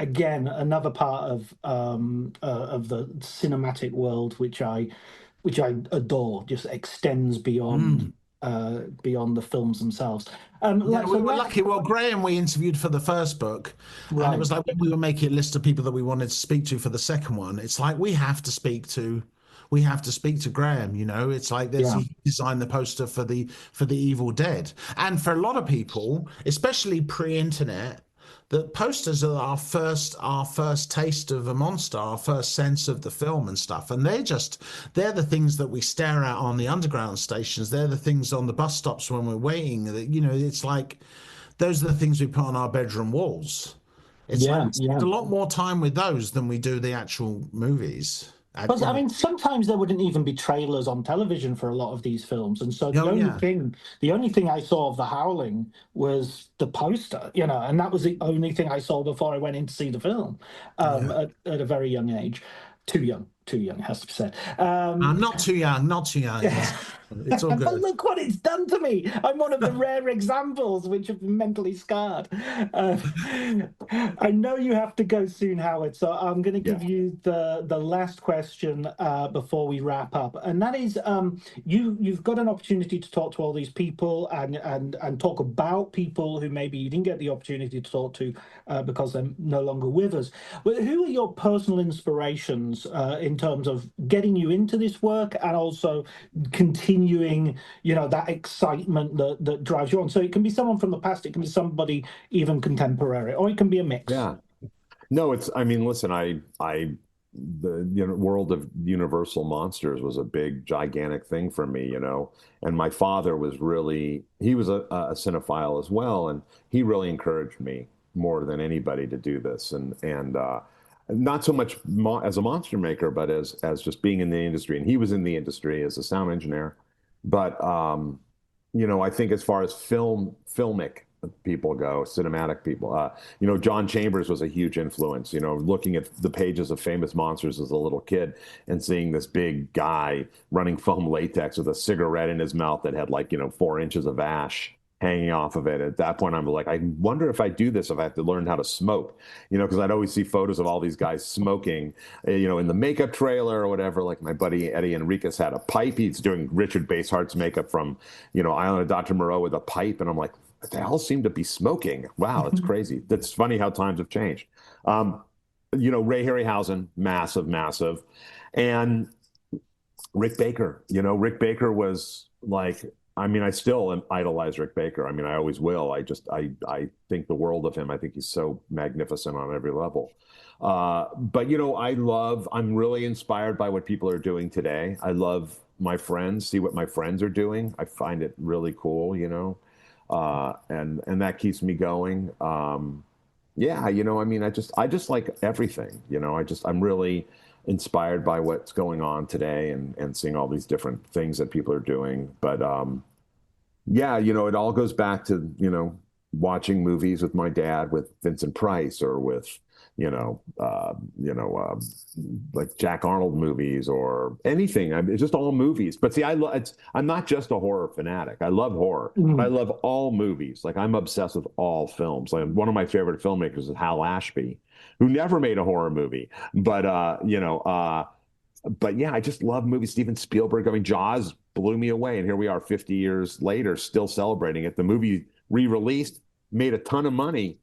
again, another part of the cinematic world which I adore, just extends beyond the films themselves. We were lucky. Well, Graham, we interviewed for the first book, and it was like when we were making a list of people that we wanted to speak to for the second one, it's like we have to speak to Graham. It's like he designed the poster for the Evil Dead, and for a lot of people, especially pre-internet, the posters are our first taste of a monster, our first sense of the film and stuff. And they're the things that we stare at on the underground stations. They're the things on the bus stops when we're waiting. It's like those are the things we put on our bedroom walls. We spend a lot more time with those than we do the actual movies. But I mean, sometimes there wouldn't even be trailers on television for a lot of these films, and so the only thing I saw of The Howling was the poster, and that was the only thing I saw before I went in to see the film at a very young age. Too young, it has to be said. I'm not too young. It's all good. But look what it's done to me. I'm one of the rare examples which have been mentally scarred. I know you have to go soon, Howard, so I'm going to give you the last question before we wrap up, and that is, you've got an opportunity to talk to all these people and talk about people who maybe you didn't get the opportunity to talk to because they're no longer with us. But who are your personal inspirations in terms of getting you into this work and also continuing, that excitement that drives you on? So it can be someone from the past, it can be somebody even contemporary, or it can be a mix. Yeah. No, listen, the world of Universal monsters was a big, gigantic thing for me, and my father was he was a cinephile as well, and he really encouraged me more than anybody to do this, and not so much as a monster maker, but as just being in the industry. And he was in the industry as a sound engineer. But I think as far as filmic people go, cinematic people, John Chambers was a huge influence. Looking at the pages of Famous Monsters as a little kid and seeing this big guy running foam latex with a cigarette in his mouth that had 4 inches of ash hanging off of it. At that point, I'm like, I wonder if I do this, if I have to learn how to smoke, because I'd always see photos of all these guys smoking, in the makeup trailer or whatever. Like my buddy Eddie Enriquez had a pipe. He's doing Richard Basehart's makeup from, Island of Dr. Moreau with a pipe. And I'm like, they all seem to be smoking. Wow, it's crazy. That's funny how times have changed. Ray Harryhausen, massive. And Rick Baker, Rick Baker was like, I still idolize Rick Baker. I always will. I think the world of him. I think he's so magnificent on every level. But I'm really inspired by what people are doing today. I love my friends, see what my friends are doing. I find it really cool, and that keeps me going. I just like everything, I'm really inspired by what's going on today and seeing all these different things that people are doing. But it all goes back to, watching movies with my dad, with Vincent Price, or with, like Jack Arnold movies or anything. It's just all movies. But see, I'm not just a horror fanatic. I love horror. I love all movies. Like, I'm obsessed with all films. Like, one of my favorite filmmakers is Hal Ashby, who never made a horror movie. But I just love movies. Steven Spielberg. Jaws blew me away, and here we are 50 years later, still celebrating it. The movie re-released, made a ton of money.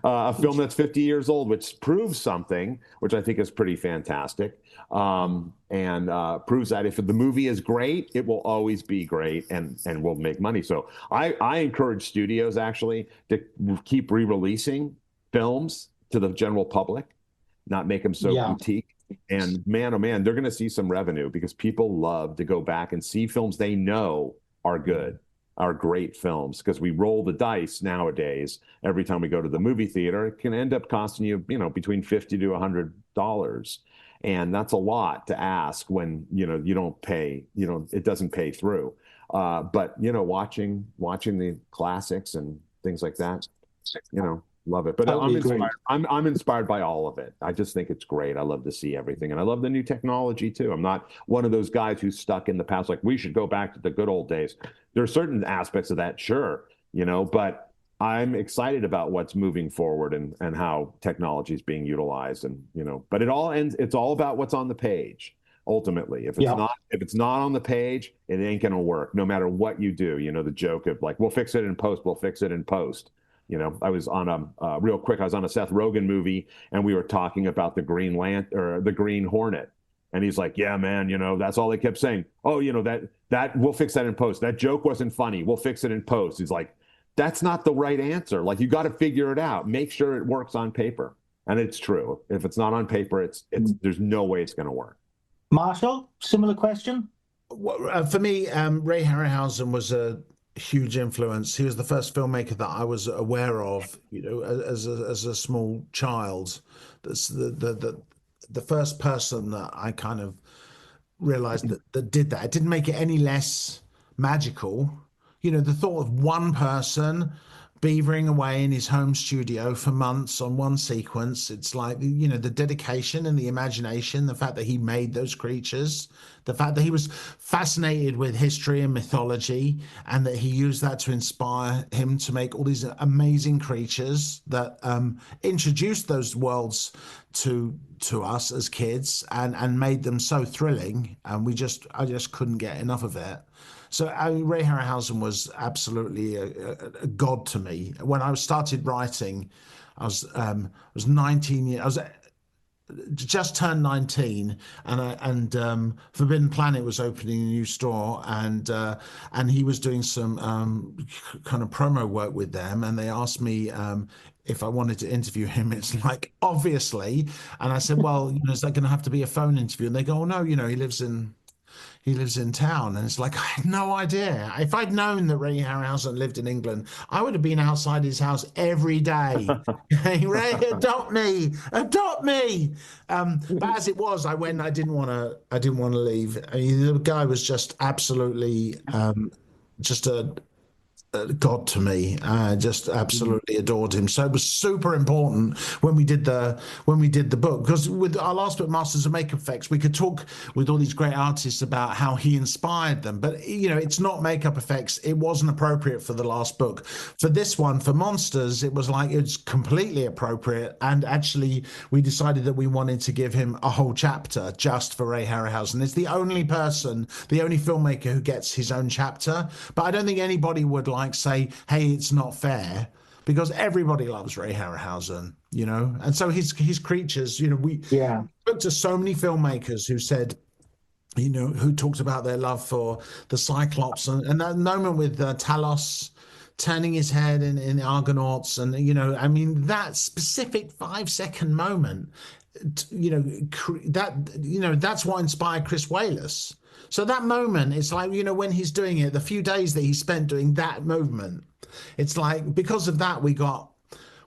A film that's 50 years old, which proves something, which I think is pretty fantastic, and proves that if the movie is great, it will always be great and will make money. So I encourage studios actually to keep re-releasing films to the general public, not make them so boutique. And man, oh man, they're going to see some revenue, because people love to go back and see films they know are good, are great films, because we roll the dice nowadays. Every time we go to the movie theater, it can end up costing you, between $50 to $100. And that's a lot to ask when, you don't pay, it doesn't pay through. But, watching the classics and things like that, love it. But I'm inspired by all of it. I just think it's great. I love to see everything. And I love the new technology too. I'm not one of those guys who's stuck in the past, like we should go back to the good old days. There are certain aspects of that, sure, but I'm excited about what's moving forward and how technology is being utilized. And, but it's all about what's on the page. Ultimately, if it's not on the page, it ain't going to work, no matter what you do. The joke of like, we'll fix it in post. I was on real quick. I was on a Seth Rogen movie, and we were talking about the Green Hornet, and he's like, "Yeah, man, that's all they kept saying. Oh, that we'll fix that in post. That joke wasn't funny. We'll fix it in post." He's like, "That's not the right answer. Like, you got to figure it out. Make sure it works on paper." And it's true. If it's not on paper, there's no way it's going to work. Marshall, similar question. For me, Ray Harryhausen was a huge influence. He was the first filmmaker that I was aware of, as a small child. That's the first person that I kind of realized that did that. It didn't make it any less magical. The thought of one person beavering away in his home studio for months on one sequence. It's like, the dedication and the imagination, the fact that he made those creatures, the fact that he was fascinated with history and mythology, and that he used that to inspire him to make all these amazing creatures that introduced those worlds to us as kids and made them so thrilling. And I just couldn't get enough of it. So Ray Harryhausen was absolutely a god to me. When I started writing, I was 19 years. I was just turned 19, and Forbidden Planet was opening a new store, and he was doing some kind of promo work with them, and they asked me if I wanted to interview him. It's like, obviously, and I said, well, is that going to have to be a phone interview? And they go, oh no, he lives in he lives in town. And it's like, I had no idea. If I'd known that Ray Harryhausen lived in England, I would have been outside his house every day. Hey, Ray, adopt me, adopt me. But as it was, I went. I didn't want to leave. I mean, the guy was just absolutely just a God to me. Just absolutely adored him. So it was super important when we did the book, because with our last book, Masters of Makeup Effects, we could talk with all these great artists about how he inspired them. But it's not makeup effects. It wasn't appropriate for the last book. For this one, for Monsters, it was like it's completely appropriate. And actually, we decided that we wanted to give him a whole chapter just for Ray Harryhausen. It's the only filmmaker who gets his own chapter. But I don't think anybody would say, hey, it's not fair, because everybody loves Ray Harryhausen, and so his creatures, we spoke to so many filmmakers who said, who talked about their love for the Cyclops, and that moment with Talos turning his head in the Argonauts, and I mean, that specific 5-second moment, that's what inspired Chris Walas. So that moment, it's like, when he's doing it, the few days that he spent doing that movement, it's like, because of that, we got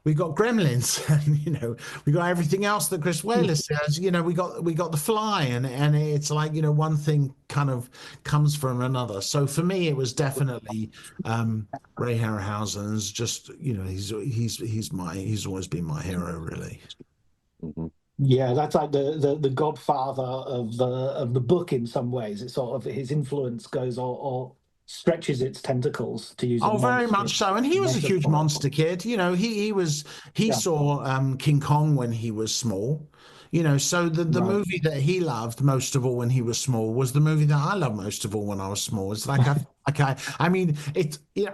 Gremlins, and we got everything else that Chris Walas says. We got The Fly, and it's like, one thing kind of comes from another. So for me, it was definitely Ray Harryhausen's. Just he's always been my hero, really. Mm-hmm. Yeah, that's like the godfather of the book in some ways. It's sort of his influence goes or stretches its tentacles, to use. Oh, very much so. And he was a huge monster kid. He saw King Kong when he was small. So the movie that he loved most of all when he was small was the movie that I loved most of all when I was small. It's like I mean,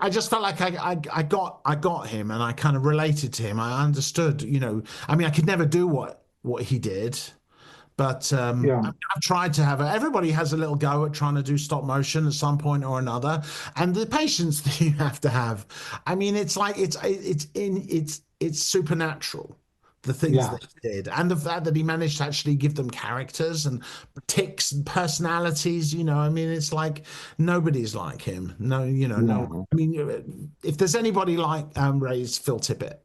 I just felt like I got him, and I kind of related to him. I understood. I mean, I could never do what he did, but I've tried to have everybody has a little go at trying to do stop motion at some point or another, and the patience that you have to have. I mean, it's like it's supernatural, the things that he did, and the fact that he managed to actually give them characters and ticks and personalities. I mean, it's like nobody's like him. No. I mean, if there's anybody like Ray's Phil Tippett.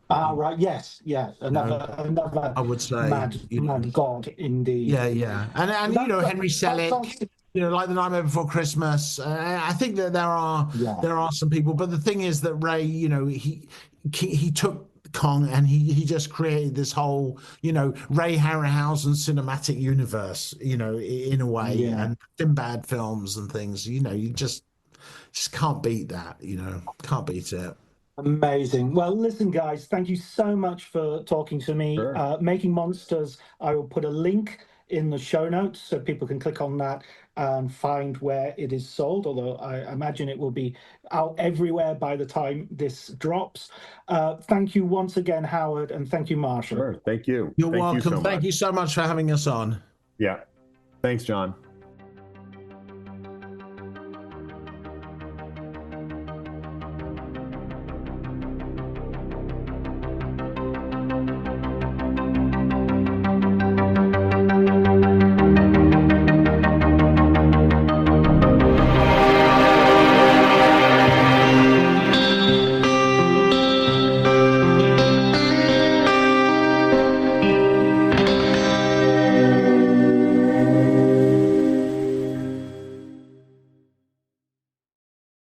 Right. Yes. Yeah. Another. I would say mad god indeed. Yeah. And Henry Selick. Like The Nightmare Before Christmas. I think that there are some people, but the thing is that Ray, he took Kong and he just created this whole, Ray Harryhausen cinematic universe, in a way, and Sinbad films and things. You just can't beat that. Can't beat it. Amazing. Well, listen, guys, thank you so much for talking to me. Sure. Making Monsters, I will put a link in the show notes so people can click on that and find where it is sold, although I imagine it will be out everywhere by the time this drops. Thank you once again, Howard, and thank you, Marshall. Sure. Thank you. You're welcome. Thank you so much for having us on. Yeah. Thanks, John.